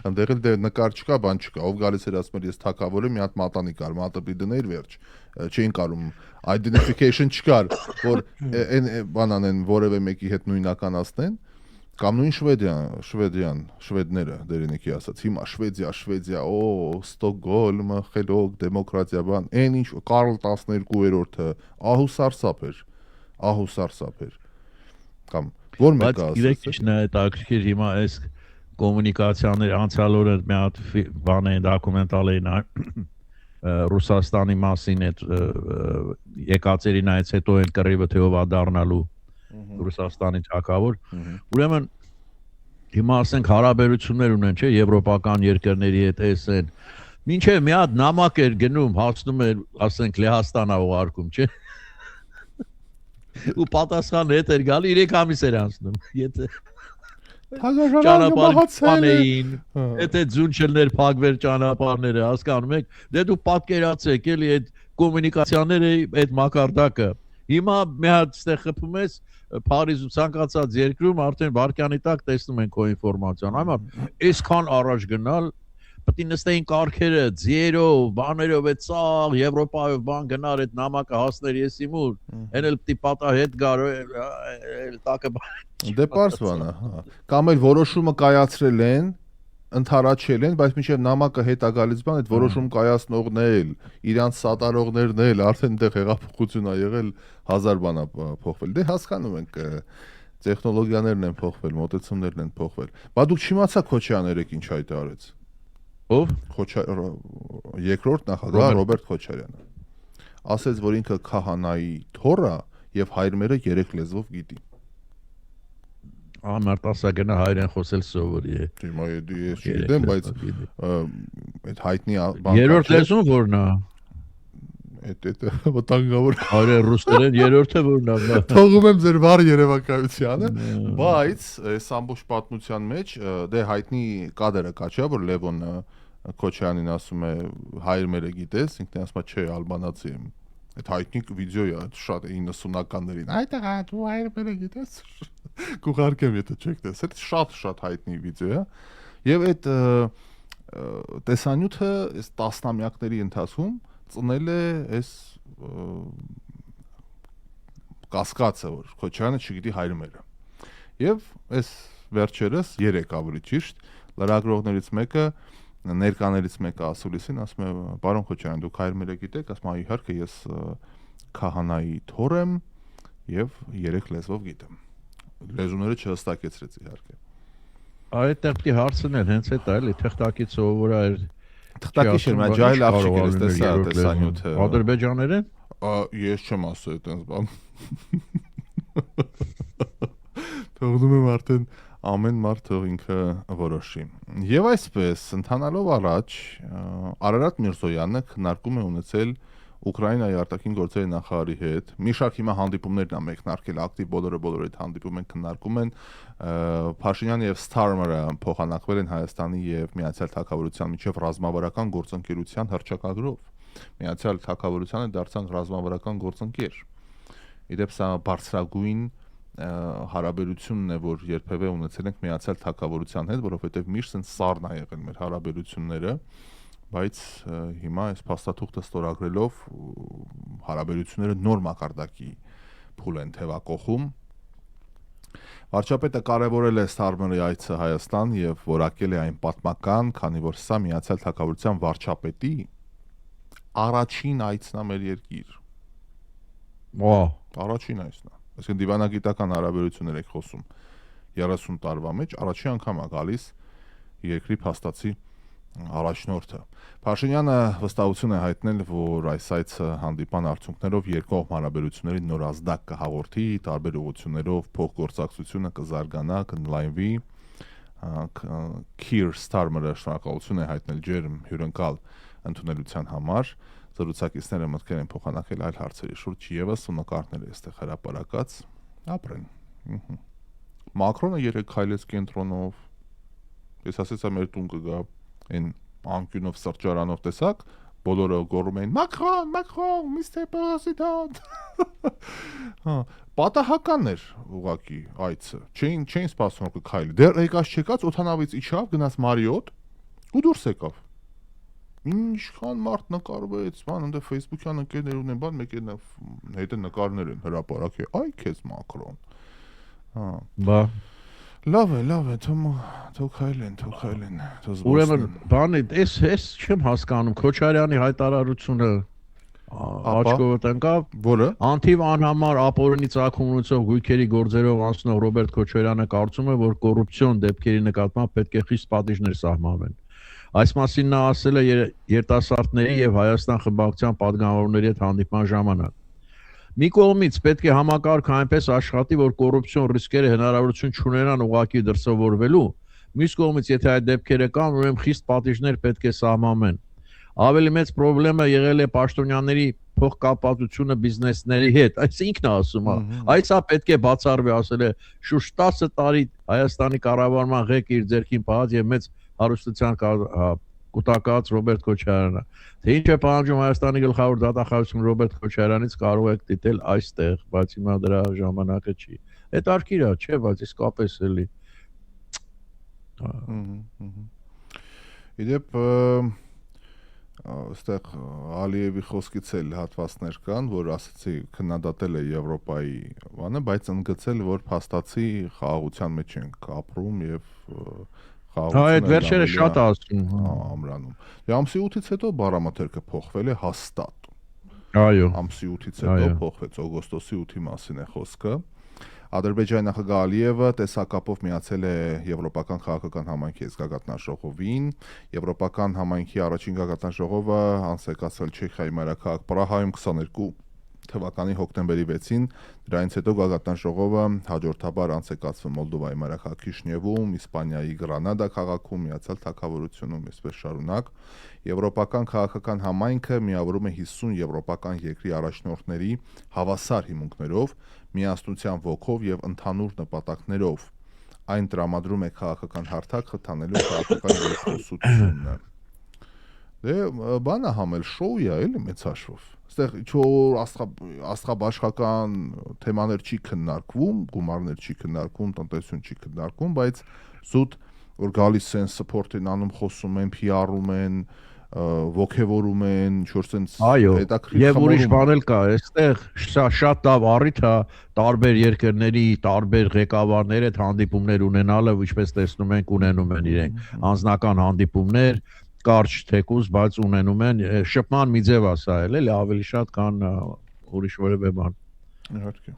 ընդեղ էլ նկար չկա, բան չկա, ով գալիս էր ասում էր ես թագավոր եմ, մի հատ մատանի կար, մատը պիտի դներ վերջ, չէին կարում, identification չկար, որ բանան են որևէ մեկի հետ նույնականացնեն, կամ նույն շվեդները դերենիքի ասած, հիմա Շվեդիա, Ստոկգոլմը, խելոք, դեմոկրատիա, բան, այն ինչ Կարլ 12-րդը, ահուսարսափ էր, կամ Որ Բայց մեկը գիտեք ասես։ ինչն է հետաքրքիր հիմա այս կոմունիկացիաների անցյալ օրը մի հատ բան է դոկումենտալ էին Ռուսաստանի մասին այդ եկածերին այց հետո այն կռիվը թեով ադառնալու Ռուսաստանի թակավոր ուրեմն հիմա ասենք հարաբերություններ ունեն չէ եվրոպական երկրների հետ էսեն մինչև մի հատ նամակ էր գնում հասնում էր ասենք Լեհաստանա ուղարկում չէ ու պատասխան հետ էր գալի 3 ամիս էր անցնում եթե ճանապարհ էին եթե ձունչելներ փակվեր ճանապարհները հասկանում եք դե դու պատկերացեք էլի այդ կոմունիկացիաները այդ մակարդակը հիմա մի հատ ստեղ խփում ես Փարիզ ու ցանկացած երկրում արդեն վարկյանի տակ տեսնում են քո ինֆորմացիան այո այսքան առաջ գնալ պետք է նստեին կարգերը ձիերով բաներով այդ սաղ եվրոպայով բան գնար այդ նամակը հասներ ես իմ ուր այն էլ պետք է պատահ հետ գար էլ տակը դե պարզ բան է հա կամ էլ որոշումը կայացրել են ընդառաջել են բայց մինչև նամակը հետ է գալիս բան այդ որոշում կայացնողն էլ իրանց սատարողներն էլ արդեն դեռ հեղափոխություն ա եղել 1000 բան ա փոխվել դե հասկանում ենք տեխնոլոգիաներն են փոխվել մոտեցումներն են փոխվել բա դուք չիմացաք Քոչարյանն ինչ հայտարարեց ով երկրորդ նախագահ Ռոբերտ Քոչարյանը ասեց որ ինքը քահանայի թոռ է եւ հայրմերը 3 լեզվով գիտի Մարտասագնա հայրեն խոսել սովորի է Հիմա ես չգիտեմ բայց այդ հայտնի բան երրորդ լեզուն որն է այդ վտանգավոր հայրեն ռուսերեն երրորդը որն է թողում եմ ձեր վառ երևակայությանը բայց այս ամբողջ պատմության մեջ դե հայտնի կադրը կա չէ որ Լևոնը Քոչարյանին ասում է հայրմերը գիտես ինքն ասում է չէ ալբանացի եմ այդ հայտնի վիդեո է շատ 90-ականներին այդտեղ դու հայրմերը գիտես կուղարկեմ եթե չեք տեսել շատ հայտնի վիդեո է եւ այդ տեսանյութը այս տասնամյակների ընթացքում ծնել է այս կասկածը որ Քոչարյանը չգիտի հայրմերը եւ այս վերջերս 3 ավելի ճիշտ լրագրողներից մեկը ներկաներից մեկը ասուլիսին ասում է պարոն Քոչարյան դուք հայրմերը գիտեք ասում է իհարկե ես քահանայի թոռ եմ եւ 3 լեզվով գիտեմ լեզուները չհստակեցրեց իհարկե այդտեղ պիտի հարցնել հենց այդ էլի թղթակից սովորա էր թղթակից էր մա ջայլ աղջիկերս տեսա տեսանյութը ադրբեջաներեն ես չեմ ասել այդպես բան թողնում եմ արդեն ամեն մարդ թող ինքը որոշի եւ այսպես ընթանալով առաջ Արարատ Միրզոյանը քննարկում է ունեցել Ուկրաինայի արտաքին գործերի նախարարի հետ մի շարք հիմա հանդիպումներն ա մեկնարկել ակտիվ բոլորը այդ հանդիպում են քննարկում են Փաշինյանը եւ Ստարմերը փոխանակվել են Հայաստանի եւ Միացյալ Թագավորության միջև ռազմավարական գործընկերության հռչակագրով Միացյալ Թագավորությանը դարձան ռազմավարական գործընկեր իդեպ սա բարձրագույն հարաբերությունն է որ երբևէ ունեցել ենք Միացյալ Թագավորության հետ որովհետեւ միշտ են սառն ա եղել մեր հարաբերությունները բայց հիմա այս փաստաթուղթը ստորագրելով հարաբերությունները նոր մակարդակի փուլ են թևակողում Վարչապետը կարևորել է Ստարմերի այցը Հայաստան եւ որակել է այն պատմական, քանի որ սա Միացյալ Թագավորության վարչապետի առաջին այցն է մեր երկիր։ Առաջին այցն է։ Այսինքն դիվանագիտական հարաբերություններ եք խոսում 30 տարվա մեջ առաջին անգամ է գալիս երկրի փաստացի առաջնորդը։ Փաշինյանը վստահություն է հայտնել, որ այս այցը հանդիպան արդյունքներով երկկողմ հարաբերությունների նոր ազդակ կհաղորդի, տարբեր ուղղություններով փոխգործակցությունը կզարգանա, կընդլայնվի։ Քիր Ստարմերը շնորհակալություն է հայտնել ջերմ հյուրընկալ ընդունելության համար։ Զրուցակիցները մտքեր են փոխանակել այլ հարցերի շուրջ եւս ու նկարներ այստեղ հրապարակած ապրեն։ Մակրոնը 3 քայլեց կենտրոնով։ Ես ասեցա մեր տուն կգա այն անկյունով սրճարանով տեսակ, բոլորը գոռում էին Մակրոն, Mr. President։ Պատահական էր ուղղակի այցը։ Չէին սպասում որ քայլի։ Դեռ եկած չեկած օթանավից իջավ, գնաց Մարիոտ ու դուրս եկավ։ Ինչքան մարդ նկարվեց, բան ընդ Facebook-յան ընկերներ ունեն, բան մեկը հետը նկարներ են հրապարակել, այ քեզ Մակրոն։ Բա Լավ է, թող հայլեն։ Ուրեմն, բանը, ես չեմ հասկանում Քոչարյանի հայտարարությունը աչքովդ ընկավ, որը անթիվ անհամար ապօրինի ծագում ունեցող գույքերի գործերով անցնող Ռոբերտ Քոչարյանը կարծում է, որ կոռուպցիոն դեպքերի նկատմամբ պետք է խիստ պատիժներ սահմանվեն։ Այս մասին նա ասել է երիտասարդների եւ Հայաստան խմբակցության падգամավորների հետ հանդիպման ժամանակ։ Մի կողմից պետք է համակարգը այնպես աշխատի, որ կոռուպցիոն ռիսկերը հնարավորություն չունենան ուղղակի դրսևորվելու, մյուս կողմից եթե այդ դեպքերը կան, ուրեմն խիստ պատիժներ պետք է սահմանվեն։ Ավելի մեծ խնդիրը եղել է պաշտոնյաների փոխկապվածությունը բիզնեսների հետ, այս ինքն է ասում, այս պետք է բացառվի, ասել է շուրջ 10 տարի Հայաստանի կառավարման ղեկը իր ձեռքին պահած եւ մեծ հարստության կուտակած Ռոբերտ Քոչարյանը։ Թե ինչ է պահանջում Հայաստանի գլխավոր դատախազություն Ռոբերտ Քոչարյանից կարող եք դիտել այստեղ, բայց հիմա դրա ժամանակը չի։ Հետարքիր է, չէ, բայց իսկապես էլի։ Իդեպ այստեղ Ալիևի խոսքից էլ հատվածներ կան, որ ասացի քննադատել է Եվրոպայի բանը, բայց ընդգծել, որ փաստացի խաղաղության մեջ ենք ապրում եւ այդ վերջերը շատ ասում ամրանում։ Ամսի 8-ից հետո բառամթերքը փոխվել է հաստատ։ Այո։ Ամսի 8-ից հետո փոխվեց, օգոստոսի 8-ի մասին է խոսքը։ Ադրբեջանի նախագահ Ալիևը տեսակապով միացել է Եվրոպական քաղաքական համայնքի գագաթնաժողովին։ Եվրոպական համայնքի առաջին գագաթնաժողովը անցեկացվել Չեխիայի մայրաքաղաք Պրահայում 22 թվականի հոկտեմբերի 6-ին, դրանից հետո գագաթնաժողովը հաջորդաբար անցեկացվել Մոլդովայի մայրաքաղաք Քիշնևում, Իսպանիայի Գրանադա քաղաքում, Միացյալ Թագավորությունում, այսպես շարունակ։ Եվրոպական քաղաքական համայնքը միավորում է 50 եվրոպական երկրի առաջնորդների հավասար հիմունքներով, միասնության ոգով եւ ընդհանուր նպատակներով։ Այն տրամադրում է քաղաքական հարթակ խթանելու քաղաքական երկխոսությունը։ Դե բանը համել շոու է, էլի մեծ հաշվով։ Այստեղ ինչ-որ աստղաբաշխական թեմաներ չի քննարկվում, գումարներ չի քննարկվում, տնտեսություն չի քննարկվում, բայց զուտ որ գալիս են support-ին անում, խոսում են, PR-ում են, ոգևորում են, ինչ-որ sense հետաքրքիր եւ ուրիշ բան էլ կա, այստեղ շատ լավ առիթ է տարբեր երկրների տարբեր ղեկավարների հետ հանդիպումներ ունենալը, ինչպես տեսնում ենք, ունենում են իրենք անձնական հանդիպումներ, կարճ թեկուզ, բայց ունենում են շփման մի ձև է սա էլի ավելի շատ քան ուրիշ որևէ բան։ Իհարկե։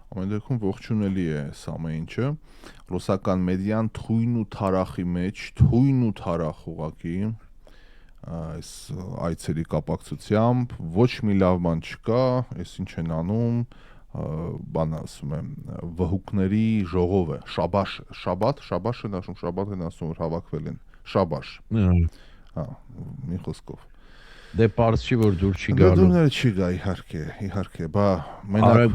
Ամեն դեպքում ողջունելի է սա ամեն ինչը։ Ռուսական մեդիան թույն ու թարախի մեջ, թույն ու թարախ ուղղակի այս այցերի կապակցությամբ ոչ մի լավ բան չկա, այս ինչ են անում, բան ասում եմ, վհուկների ժողով է, շաբաթ են ասում, որ հավաքվել են, շաբաշ։ Մի խոսքով։ Դե պարզ չի որ դուր չի գալու։ Դուրները չի գա, իհարկե, բա մենակ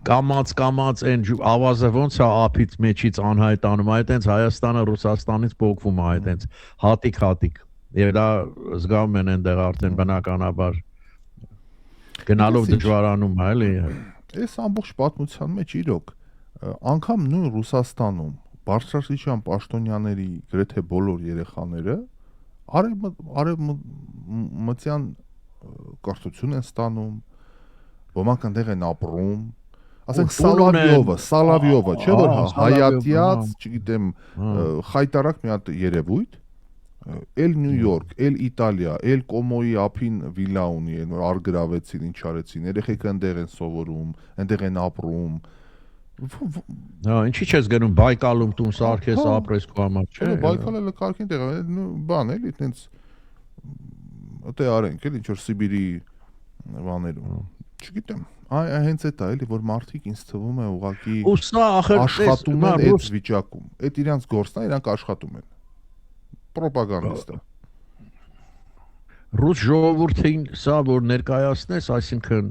կամած այն ավազը ոնց է ափից մեջից անհայտանում, այդտենց Հայաստանը Ռուսաստանից փոխվում է, այդտենց հատիկ։ Եվ դա զգում են այնտեղ արդեն բնականաբար գնալով դժվարանում է, էլի։ Այս ամբողջ պատմության մեջ իրոք անգամ նույն Ռուսաստանում բարձրաստիճան պաշտոնյաների գրեթե բոլոր երեխաները արևմտյան կրթություն են ստանում, ոմանք այնտեղ են ապրում, ասենք Սալավյովը, չէ՞ որ հայատյաց, չգիտեմ, խայտարակ մի հատ երևույթ, էլ Նյու Յորք, էլ Իտալիա, էլ Կոմոյի ափին վիլա ունի, որ արգրավեցին, ինչ արեցին, երեխեքը այնտեղ են սովորում, այնտեղ են ապրում։ Ինչի՞ չես գնում Բայկալում տուն սարքես ապրես քո համար, չէ՞։ Բայկալը լկարքին տեղ է, բան էլի, այտենց դե արենք, էլի ինչ որ Սիբիրի բաներում։ Չգիտեմ, հենց այդ է էլի, որ մարդիկ ինձ թվում է ուղղակի աշխատում են այդ վիճակում։ Այդ իրանց գործն է, իրանք աշխատում են։ Պրոպագանդիստը։ Ռուս ժողովրդին սա որ ներկայացնես, այսինքն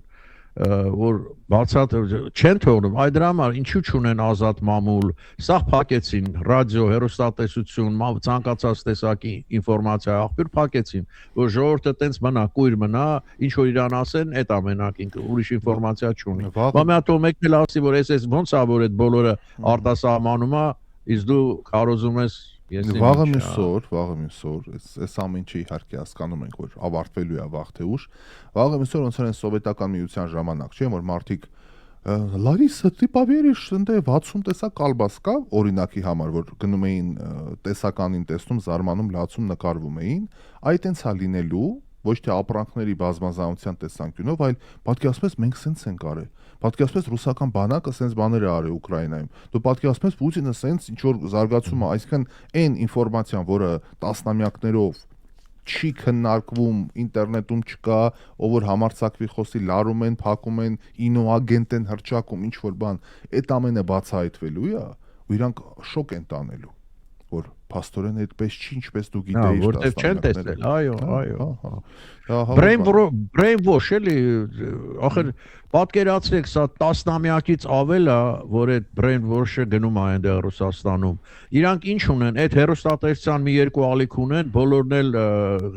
որ բացատ չեն թողնում, այդ դրա համար ինչու չունեն ազատ մամուլ, սա փակեցին ռադիո, հեռուստատեսություն, ցանկացած տեսակի ինֆորմացիա աղբյուր փակեցին, որ ժողովուրդը տենց մնա, կույր մնա, ինչ որ իրան ասեն, այդ ամենակին ուրիշ ինֆորմացիա չունի։ Բա մի հատ մեկն էլ ասի, որ էս ոնց է որ այդ բոլորը արտասահմանում է, իսկ դու կարոզում ես Վաղը մյուսօր, այս ամեն ինչը իհարկե հասկանում ենք, որ ավարտվելու է վաղ թե ուշ։ Վաղը մյուսօր ոնց են սովետական միության ժամանակ, չէ՞ որ մարդիկ Լարիսա, ты поверишь, ընդ 60 տեսակ կալբաս կա օրինակի համար, որ գնում էին տեսականին տեսնում, զարմանում, լացում, նկարվում էին, այդ այնց է լինելու, ոչ թե ապրանքների բազմազանության տեսանկյունով, այլ պատկերացնես մենք սենց ենք արել։ Պատկերացնես ռուսական բանակը սենց բաներ է արել Ուկրաինայում։ Դու պատկերացնես Պուտինը սենց ինչ որ զարգացում է, այսինքն այն ինֆորմացիան, որը տասնամյակներով չի քննարկվում, ինտերնետում չկա, ով որ համարձակվի խոսի, լարում են, փակում են, ինոագենտ են հրճակում, ինչ որ բան, այդ ամենը բացահայտվելու է, ու իրանք շոկ են տանելու, որ փաստորեն այդպես չի, ինչպես դու գիտեիր, որտեվ չեն տեսել, այո։ Brain wash էլի, ախր պատկերացրեք, սա 10-ամյակից ավել է, որ այդ brain wash-ը գնում է այնտեղ Ռուսաստանում։ Իրանք ինչ ունեն, այդ հերոստատեսության մի երկու ալիք ունեն, բոլորն էլ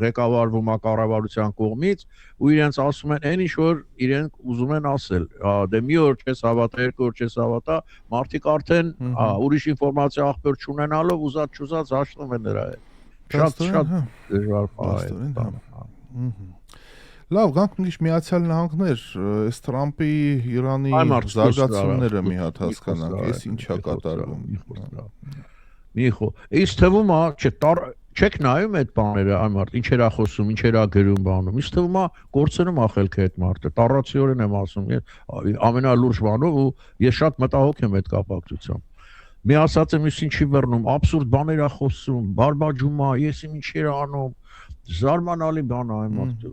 ղեկավարվում է կառավարության կողմից, ու իրենց ասում են այն ինչ որ իրենք ուզում են ասել։ Դե մի օր չես հավատա, երկու օր չես հավատա, մարդիկ արդեն ուրիշ ինֆորմացիա աղբյուր չունենալով ուզած հաշտվում են նրա հետ։ Շատ դժվար բան է։ Լավ, գանք միշտ Միացյալ Նահանգներ, այս Թրամփի Իրանի զարգացումները մի հատ հասկանանք, այս ինչա կատարվում։ Իսկ թվում է, չեք նայում այդ բաները, այ մարդ, ինչեր է խոսում, ինչեր է գրում բանում։ Իսկ թվում է կորցնում է խելքը այդ մարդը, տառացիորեն եմ ասում, ամենալուրջ բանով, ու ես շատ մտահոգ եմ այդ կապակցությամբ։ Մի ասած եմ, ինչ չի բռնում, абսուրդ բաներ է խոսում, բարբաջում է, ես ինչեր անում, զարմանալի բան է այն մարդը։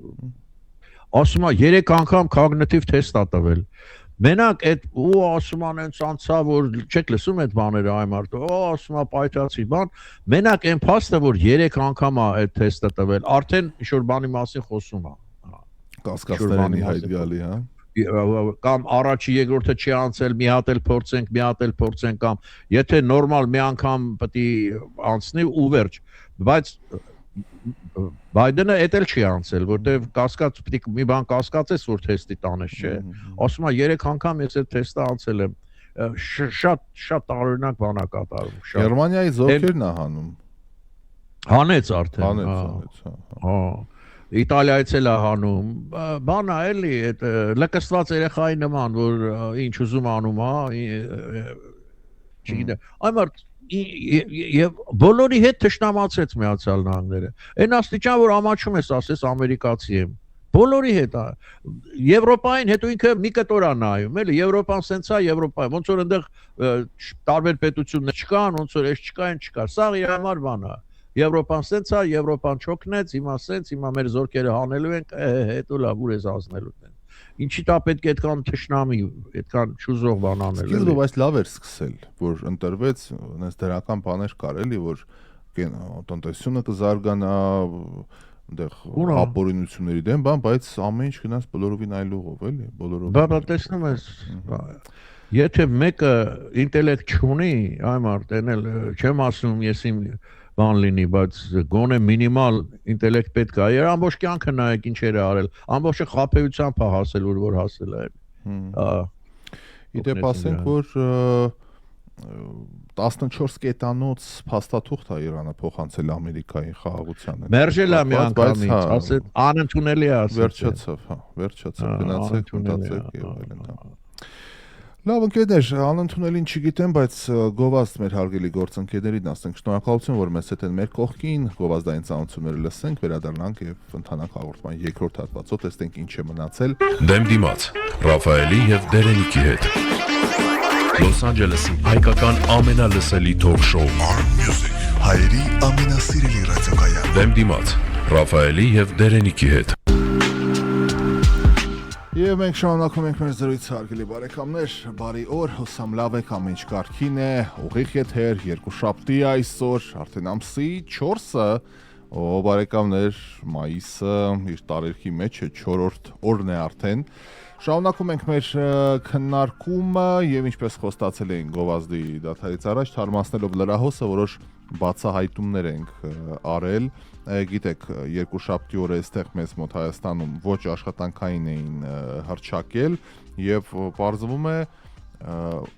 Ասում է 3 անգամ cognitive test է տվել։ Մենակ այդ ու ասում են այնց անցա որ չեք լսում այդ բաները այ մարդը, ասում է պայթացի բան, մենակ այն փաստը որ 3 անգամ է այդ թեստը տվել, արդեն ինչ որ բանի մասին խոսում է։ Կասկածներնի հայտ գալի, հա։ Կամ առաջի երկրորդը չի անցել, մի հատ էլ փորձենք կամ եթե նորմալ մի անգամ պետք է անցնի ու վերջ, բայց Բայդենը էդ էլ չի անցել, որտեվ կասկած պետք է մի բան կասկածես որ թեստի տանես, չէ։ Ասում է 3 անգամ ես այդ թեստը անցել եմ։ Շատ տարօրինակ բան է կատարում, շատ։ Գերմանիայի զորքերն է հանում։ Հանեց արդեն։ Հանեց, հա։ Իտալիայից էլ է հանում, բան է էլի, այդ լկստված երեխայի նման, որ ինչ ուզում անում, հա, չգիտեմ։ Այմարդ եւ բոլորի հետ թշնամացրեց Միացյալ Նահանգները։ Այն աստիճան որ ամաչում ես ասես ամերիկացի եմ։ Բոլորի հետ է։ Եվրոպային հետո ինքը մի կտոր է նայում, էլի Եվրոպան սենց է, Եվրոպա, ոնց որ այնտեղ տարբեր պետություններ չկան, ոնց որ էս չկա, այն չկա։ Սա իր համար բան է։ Եվրոպան սենց է, Եվրոպան չոքնեց, հիմա սենց, հիմա մեր զորքերը հանելու են, հետո լավ ուր ես ազնելու են։ Ինչի՞ դա պետք է այդքան թշնամի, այդքան չուզող բան անել։ Սկիզբը բայց լավ էր սկսել, որ ընտրվեց, այնպես դրական բաներ կար էլի, որ տնտեսությունը կզարգանա, այնտեղ ապօրինությունների դեմ, բայց ամեն ինչ գնաց բոլորովին այլ ուղով, էլի, բոլորովին։ Բա տեսնում ես, եթե մեկը ինտելեկտ չունի, այ մարդ, այն էլ չեմ ասում, ես իմ բան լինի, բայց գոնե մինիմալ ինտելեկտ պետք է։ Երբ ամբողջ կյանքը նայեք ինչեր է արել, ամբողջը խաբեությամբ է հասել, որ հասել է։ Իդեպ ասենք, որ 14 կետանոց փաստաթուղթ է Իրանը փոխանցել Ամերիկայի խաղաղությանը։ Մերժել է մի անգամից, ասել անընդունելի է ասել։ Վերջացավ, հա, վերջացավ, գնացեք, մտածեք եւ այլն։ Լավ ընկերներ, անընդունելին չգիտեմ, բայց գովազդ մեր հարգելի գործընկերներին ասենք շնորհակալություն, որ մեզ հետ են մեր կողքին, գովազդային ծանոթությունները լսենք, վերադառնանք եւ ընթանանք հաղորդման երկրորդ հատվածով, տեսնենք ինչ է մնացել։ Դեմ դիմաց Ռաֆայելի եւ Դերենիկի հետ։ Լոս Անջելեսի հայկական ամենալսելի թոք շոու Music, հայերի ամենասիրելի ռադիոկայան։ Դեմ դիմաց Ռաֆայելի եւ Դերենիկի հետ։ Եվ մենք շարունակում ենք մեր զրույցը, հարգելի բարեկամներ, բարի օր, հուսամ լավ եք, ամեն ինչ կարգին է, ուղիղ եթեր, երկուշաբթի այսօր, արդեն ամսի 4-ը, բարեկամներ, մայիսը իր տարերքի մեջ է, 4-րդ օրն է արդեն։ Շարունակում ենք մեր քննարկումը եւ ինչպես խոստացել էինք գովազդի դադարից առաջ, թարմացնելով լրահոսը, որոշ բացահայտումներ ենք արել։ Գիտեք, երկուշաբթի օրը այստեղ մեզ մոտ Հայաստանում ոչ աշխատանքային էին հռչակել եւ պարզվում է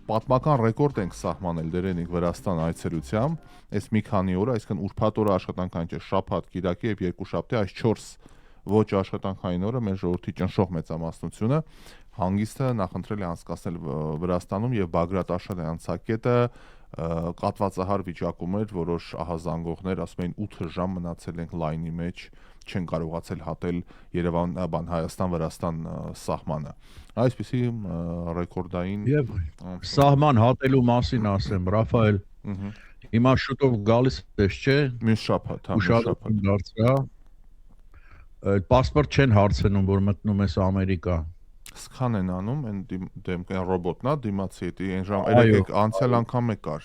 պատմական ռեկորդ ենք սահմանել Դերենիկ Վրաստան այցելությամբ։ Այս մի քանի օր, այսինքն ուրբաթ օրը աշխատանքային չէ, շաբաթ, կիրակի եւ երկուշաբթի այս 4 ոչ աշխատանքային օրը մեր ժողովրդի ճնշող մեծամասնությունը հանգիստը նախընտրել է անցկացնել Վրաստանում եւ Բագրատ Աշատի անցակետը կատվածահար վիճակում էր, որոշ ահազանգողներ ասում էին 8 ժամ մնացել ենք լայնի մեջ չեն կարողացել հատել Երևան, Հայաստան-Վրաստան սահմանը։ Այսպիսի ռեկորդային Եվ սահման հատելու մասին ասեմ, Ռաֆայել, հիմա շուտով գալիս ես, չէ՞։ մյուս շաբաթ, հա, Ուշադրություն դարձրա։ Պասպորտ չեն հարցնում, որ մտնում ես Ամերիկա։ Սքան են անում, այն դեմ ռոբոտն է, դիմացի էդի այն ժամ երեք անցյալ անգամ է կար։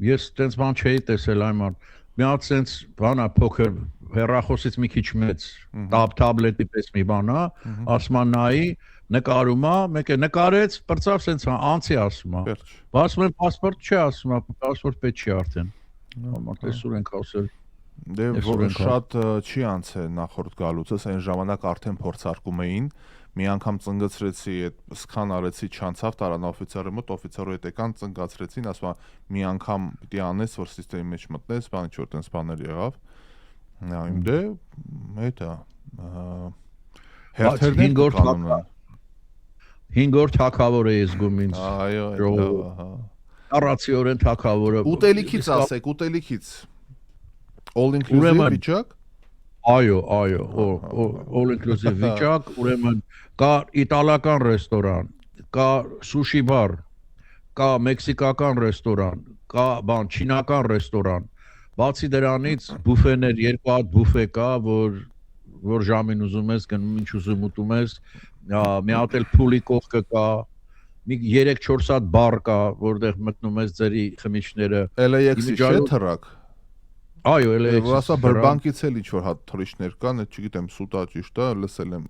Ես տենց բան չէի տեսել այման։ Մի հատ տենց բանա փոքր հեռախոսից մի քիչ մեծ, տաբլետի պես մի բան է, ասում է նայի, նկարում է, մեկը նկարեց, բրծավ տենց անցի ասում է։ Ասում են պասպորտ չի ասում, պասպորտ պետք չի արդեն։ Տեսուր ենք ասել։ Դե շատ չի անցել նախորդ գալուցս, այն ժամանակ արդեն փորձարկում էին, մի անգամ ծնգացրեցի, այդ սքան արեցի, չանցավ, տարան օֆիցերը մոտ, օֆիցերը հետ եկան, ծնգացրեցին, ասում է մի անգամ պիտի անես, որ սիստեմի մեջ մտնես, բան ինչ որ տենց բաներ եղավ։ Իմ դե հետա հերթերներ կանոնը 5-րդ թակավոր է զգում ինձ։ Այո, Առացիորեն թակավորը։ Ուտելիքից ասեք, ուտելիքից։ All inclusive վիճակ։ Այո, all inclusive վիճակ, ուրեմն կա իտալական ռեստորան, կա սուշի բար, կա մեքսիկական ռեստորան, կա չինական ռեստորան։ Բացի դրանից բուֆեներ, 2 հատ բուֆե կա, որ ժամին ուզում ես գնում, ինչ ուզում ուտում ես, մի հատ էլ փուլի կողքը կա, մի 3-4 հատ բար կա, որտեղ մտնում ես ձերի խմիչքները։ LAX-ի չէ թռակ։ Այո, LAX-ի։ Որ ասա բրբանկից էլ ինչ որ հատ թռիչներ կան, այդ չգիտեմ, սուտա ճիշտ է, լսել եմ։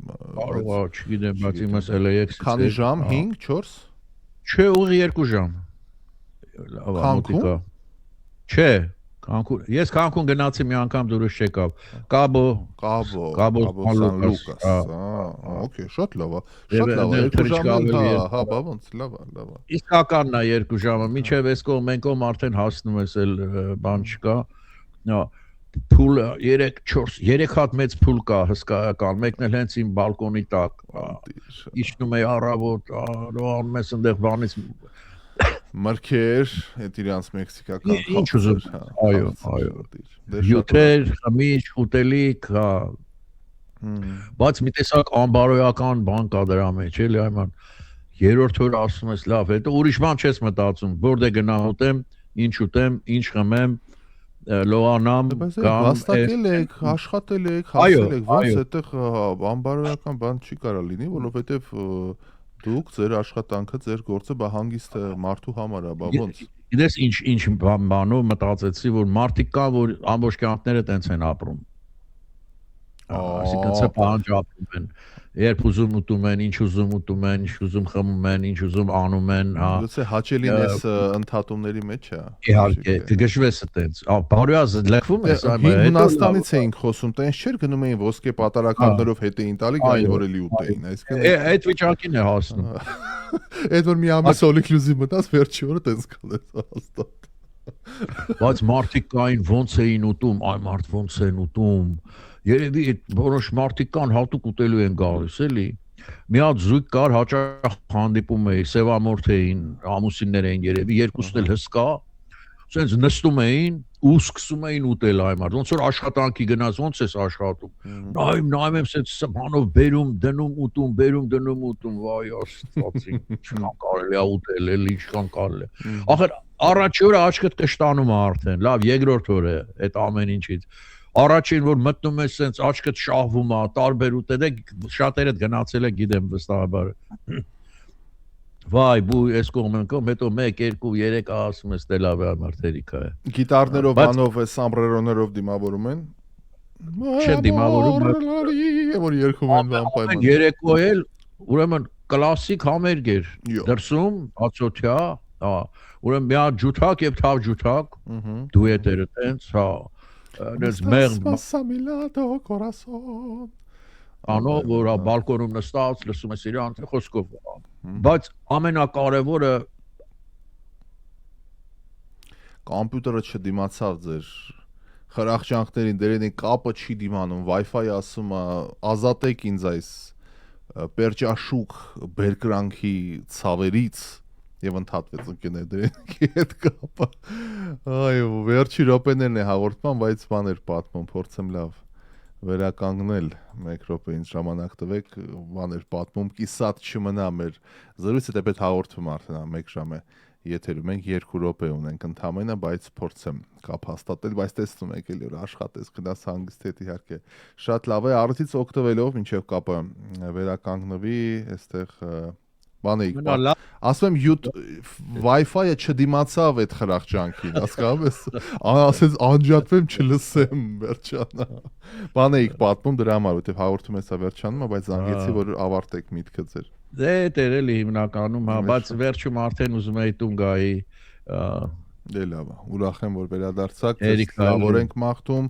Չգիտեմ, բայց իմաս LAX-ից։ Քանի ժամ, 5, 4։ Չէ, ուղի 2 ժամ։ Քանքուն։ Չէ, Քանքուն։ Ես Քանքուն գնացի մի անգամ դուրս չեկավ։ Կաբո Սան Լուկաս։ Okay, շատ լավ է։ Շատ լավ է, 2 ժամ, հա, բա ոնց, լավ է։ Իսկականն է 2 ժամը, մինչև էս կողմ մենքով արդեն հասնում ես էլ բան չկա։ Փուլ 3 հատ մեծ փուլ կա հսկայական, մեկն էլ հենց իմ բալկոնի տակ։ Իջնում է առավոտ, անում ես այնտեղ բանից մրգեր, այդ իրանց մեքսիկական ինչ ուզում, այո։ Յուտեր, խմիչ, ուտելիք, հա։ Բայց մի տեսակ անբարոյական բան կա դրա մեջ, էլի այման։ Երրորդ օրը ասում ես, լավ, հետո ուրիշ բան չես մտածում, որտե գնամ ուտեմ, ինչ ուտեմ, ինչ խմեմ, լողանամ, կամ վաստակել եք, աշխատել եք, հասել եք, ոնց այդտեղ անբարոյական բան չի կարա լինի, որովհետև դուք ձեր աշխատանքը, ձեր գործը բա հանգիստ մարդու համար է, բա ոնց։ Գիտես ինչ բանով մտածեցի, որ մարդիկ կան, որ ամբողջ կյանքները տենց են ապրում։ Այսինքն սպանջ ապրում են, երբ ուզում ուտում են, ինչ ուզում ուտում են, ինչ ուզում խմում են, ինչ ուզում անում են, հա։ Գուցե հաճելին էս ընդհատումների մեջ է։ Իհարկե, կգշվես այդպես։ Բարոյազը լքվում է, այո։ Հունաստանից էինք խոսում, տենց չէր գնում էին ոսկե պատարակներով հետ էին տալի, այն օրելի ուտեին, այսինքն այդ վիճակին է հասնում։ Այդ որ մի ամիս all inclusive մտած վերջի օրը տենց կալես հաստատ։ Բայց մարդիկ կային ոնց էին ուտում, այ մարդ ոնց են ուտում։ Երևի այդ որոշ մարդիկ կան հատուկ ուտելու են գալիս, էլի։ Մի հատ զույգ կար, հաճախ հանդիպում էի, սևամորթ էին, ամուսիններ էին երևի, երկուսն էլ հսկա, ասենց նստում էին ու սկսում էին ուտել այ մարդ, ոնց որ աշխատանքի գնաց, ոնց ես աշխատում։ Նայում եմ սենց բանով բերում, դնում, ուտում, բերում, դնում, ուտում, վայ աստվածին, չկան կարելի է ուտել, էլի չկան կարելի է։ Ախր առաջի օրը աչքդ կշտանում է արդեն, լավ, երկրորդ օրը այդ ամեն ինչից։ Առաջին որ մտնում ես սենց աչքդ շահվում է, տարբեր ուտել եք, շատերդ գնացել եք, գիտեմ վստահաբար։ Վայ, բու ես կողմենքով, հետո 1, 2, 3 ասում ես դելավ է մարդերիկա է։ Գիտարներով բանով է սամբրերոներով դիմավորում են։ Չեն դիմավորում, որ երգում են վամպայման։ Երեկո էլ, ուրեմն կլասիկ համերգ էր, դրսում, ացոթյա, ուրեմն մի հատ ջութակ և թավ ջութակ, դուետերը տենց, հա, Spassamilado corazon Անով, որ բալկոնում նստած, լսում ես իրան խոսքով։ Բայց ամենակարևորը կոմպյուտերը չդիմացավ ձեր խրախճանքներին, դերենի կապը չի դիմանում, Wi-Fi ասում է, ազատեք ինձ այս պերջաշուկ բերկրանքի ցավերից եւ ընդհատվեց ընկերներ դրանքի հետ կապը։ Այո, վերջի րոպեներն է հաղորդման, բայց բաներ պատմում, փորձեմ լավ վերականգնել 1 րոպե ինձ ժամանակ տվեք, բաներ պատմում, կիսատ չմնա մեր զրույցը, դե պետք հաղորդում արդեն 1 ժամ է եթերում ենք 2 րոպե ունենք ընդամենը, բայց փորձեմ կապ հաստատել, բայց տեսնում եք էլի որ աշխատես գնաս հանգիստ հետ իհարկե շատ լավ է առիթից օգտվելով մինչև կապը վերականգնվի, այստեղ բան էի ասում եմ Wi-Fi-ը չդիմացավ այդ խրախճանքին, հասկանում ես, ասես անջատվեմ չլսեմ վերջանա։ Բան էի պատմում դրա համար, որտեվ հաղորդում ես վերջանում, բայց զանգեցի որ ավարտեք միտքը ձեր։ Դե տերելի հիմնականում, հա, բայց վերջում արդեն ուզում էի տուն գայի։ Դե լավ է, ուրախ եմ որ վերադարձաք, լավոր ենք մաղթում,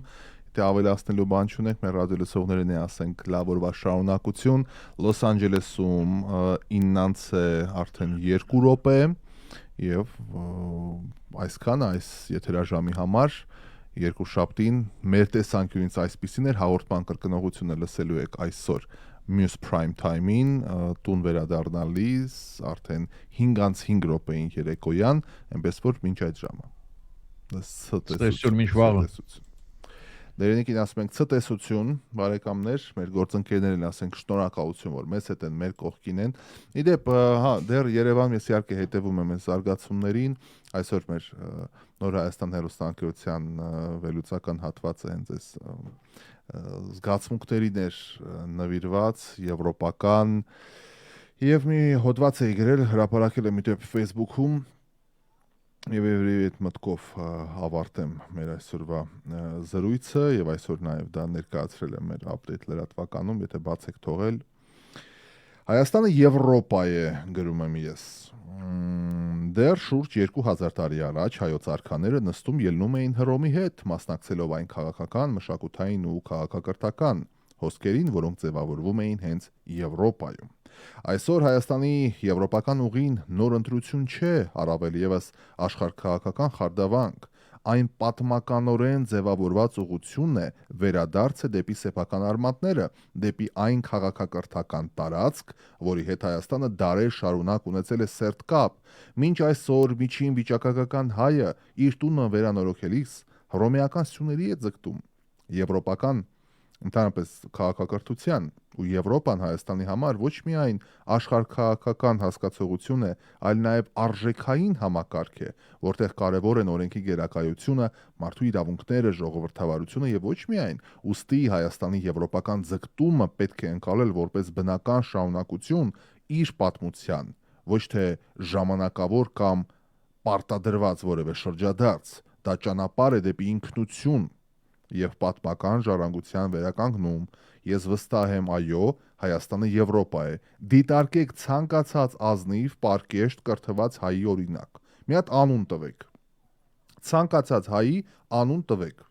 թե ավելացնելու բան չունենք, մեր ռադիոլսողներին է ասենք լավ օրվա շարունակություն, Լոս Անջելեսում 9-ից է արդեն 2 րոպե եւ այսքան այս եթերաժամի համար երկուշաբթին մեր տեսանկյունից այսպիսին էր, հաղորդման կրկնողությունը լսելու եք այսօր մյուս prime time-ին տուն վերադառնալիս արդեն 5:05 րոպեին երեկոյան, այնպես որ մինչ այդ ժամը։ Տեսություն մինչ վաղը։ Դերենիկին ասում ենք ցտեսություն, բարեկամներ, մեր գործընկերներին ասենք շնորհակալություն, որ մեզ հետ են, մեր կողքին են։ Իդեպ, հա, դեռ Երևանում ես իհարկե հետևում եմ այս զարգացումներին, այսօր մեր Նոր Հայաստան հեռուստաընկերության վերլուծական հատվածը հենց այս զգացմունքներին էր նվիրված եվրոպական եւ մի հոդված էի գրել, հրապարակել եմ իդեպ Facebook-ում եւ այդ մտքով ավարտեմ մեր այսօրվա զրույցը եւ այսօր նաեւ դա ներկայացրել եմ մեր update լրատվականում, եթե բաց եք թողել։ Հայաստանը Եվրոպա է, գրում եմ ես։ Դեռ շուրջ 2000 տարի առաջ հայոց արքաները նստում ելնում էին Հռոմի հետ, մասնակցելով այն քաղաքական, մշակութային ու քաղաքակրթական հոսքերին, որոնք ձևավորվում էին հենց Եվրոպայում։ Այսօր Հայաստանի եվրոպական ուղին նոր ընտրություն չէ, առավել եւս աշխարհքաղաքական խարդավանք, այն պատմականորեն ձևավորված ուղղությունն է, վերադարձը դեպի սեփական արմատները, դեպի այն քաղաքակրթական տարածք, որի հետ Հայաստանը դարեր շարունակ ունեցել է սերտ կապ, մինչ այսօր միջին վիճակագրական հայը իր տունը վերանորոգելիս հռոմեական սյուների է ձգտում, եվրոպական ընդհանրապես քաղաքակրթության ու Եվրոպան Հայաստանի համար ոչ միայն աշխարհքաղաքական հասկացողություն է, այլ նաև արժեքային համակարգ է, որտեղ կարևոր են օրենքի գերակայությունը, մարդու իրավունքները, ժողովրդավարությունը եւ ոչ միայն, ուստի Հայաստանի եվրոպական ձգտումը պետք է ընկալել որպես բնական շարունակություն իր պատմության, ոչ թե ժամանակավոր կամ պարտադրված որևէ շրջադարձ, դա ճանապարհ է դեպի ինքնություն եւ պատմական ժառանգության վերականգնում, ես վստահ եմ, այո, Հայաստանը Եվրոպա է։ Դիտարկեք ցանկացած ազնիվ, պարկեշտ, կրթված հայի օրինակ։ Մի հատ անուն տվեք։ Ցանկացած հայի անուն տվեք։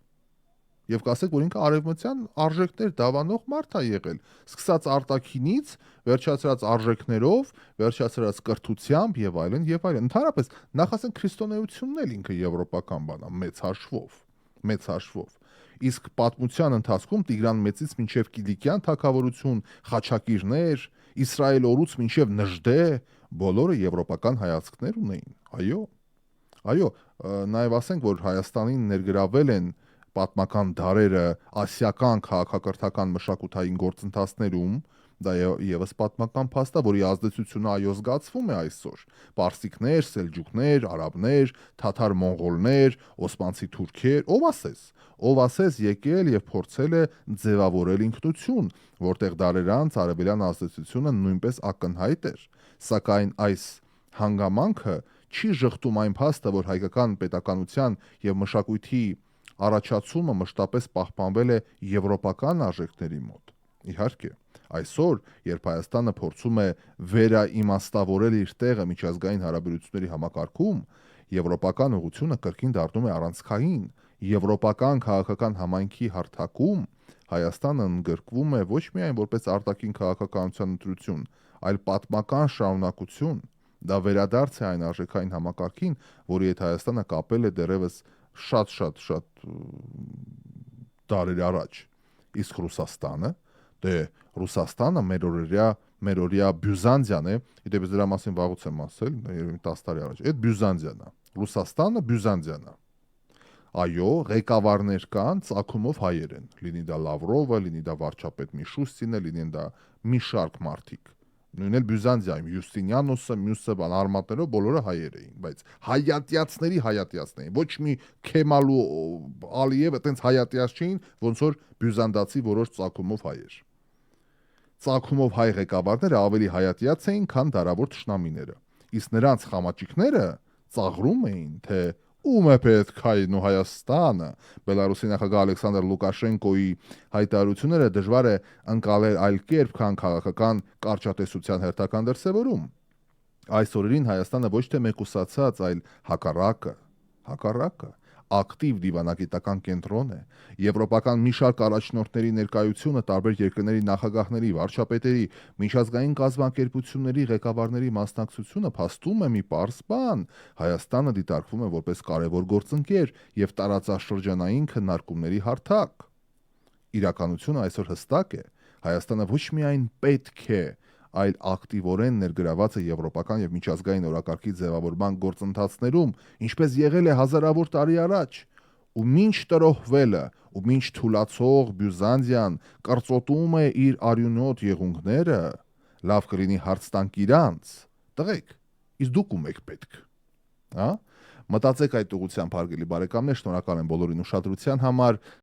Եվ կասեք, որ ինքը արևմտյան արժեքներ դավանող մարդ է եղել, սկսած արտաքինից, վերջացրած արժեքներով, վերջացրած կրթությամբ եւ այլն եւ այլն։ Ընդհանրապես, նախ ասենք քրիստոնեությունն էլ ինքը եվրոպական բան է, մեծ հաշվով։ Իսկ պատմության ընթացքում Տիգրան Մեծից մինչև Կիլիկյան թագավորություն, Խաչակիրներ, Իսրայել օրուց մինչև Նժդե, բոլորը եվրոպական հայացքներ ունեին։ Այո, նաև ասենք, որ Հայաստանին ներգրավել են պատմական դարերը ասիական քաղաքակրթական մշակութային գործընթացներում, դա եւս պատմական փաստ է, որի ազդեցությունը այո զգացվում է այսօր։ Պարսիկներ, սելջուկներ, արաբներ, թաթար մոնղոլներ, օսմանցի թուրքեր, ով ասես եկել եւ փորձել է ձևավորել ինքնություն, որտեղ դարեր անց արևելյան ազդեցությունը նույնպես ակնհայտ էր։ Սակայն այս հանգամանքը չի ժխտում այն փաստը, որ հայկական պետականության եւ մշակույթի առաջացումը մշտապես պահպանվել է եվրոպական արժեքների մոտ։ Իհարկե, այսօր, երբ Հայաստանը փորձում է վերաիմաստավորել իր տեղը միջազգային հարաբերությունների համակարգում, եվրոպական ուղղությունը կրկին դառնում է առանցքային, եվրոպական քաղաքական համայնքի հարթակում Հայաստանը ընդգրկվում է ոչ միայն որպես արտաքին քաղաքականության ընտրություն, այլ պատմական շարունակություն։ Դա վերադարձ է այն արժեքային համակարգին, որի հետ Հայաստանը կապել է դեռևս շատ դարեր առաջ։ Իսկ Ռուսաստանը, Ռուսաստանը մերօրյա Բյուզանդիան է, իդեպ դրա մասին վաղուց եմ ասել, 10 տարի առաջ։ Այդ Բյուզանդիան է։ Ռուսաստանը Բյուզանդիան է։ Այո, ղեկավարներ կան, ծագումով հայեր են։ Լինի դա Լավրովը, լինի դա վարչապետ Միշուստինը, լինեն դա մի շարք մարդիկ։ Նույնն էլ Բյուզանդիայում Յուստինյանոսը, մյուսը բան արմատներով բոլորը հայեր էին, բայց հայատյացների, ոչ մի Քեմալու Ալիևը այտենց հայատյաց չէին, ոնց որ բյուզանդացի որոշ ծագումով հայեր։ Ծագումով հայ ղեկավարները ավելի հայատյաց էին, քան դարավոր թշնամիները։ Իսկ նրանց խամաճիկները ծաղրում էին, թե ում է պետք հայն ու Հայաստանը։ Բելարուսի նախագահ Ալեքսանդր Լուկաշենկոյի հայտարարությունները դժվար է ընկալել այլ կերպ, քան քաղաքական կարճատեսության հերթական դրսևորում։ Այս օրերին Հայաստանը ոչ թե մեկուսացած, այլ հակառակը ակտիվ դիվանագիտական կենտրոն է։ Եվրոպական մի շարք առաջնորդների ներկայությունը, տարբեր երկրների նախագահների, վարչապետերի, միջազգային կազմակերպությունների ղեկավարների մասնակցությունը փաստում է մի պարզ բան. Հայաստանը դիտարկվում է որպես կարևոր գործընկեր եւ տարածաշրջանային քննարկումների հարթակ։ Իրականությունը այսօր հստակ է. Հայաստանը ոչ միայն պետք է, այլ ակտիվորեն ներգրաված է եվրոպական եւ միջազգային օրակարգի ձևավորման գործընթացներում, ինչպես եղել է հազարավոր տարի առաջ, ու մինչ տրոհվելը, ու մինչ թուլացող Բյուզանդիան կրծոտում է իր արյունոտ եղունգները, լավ կլինի հարց տանք իրանց, տղեկ, իսկ դուք ում եք պետք, հա? Մտածեք այդ ուղղությամբ, հարգելի բարեկամներ, շնորհակալ եմ բոլորին ուշադրության համար։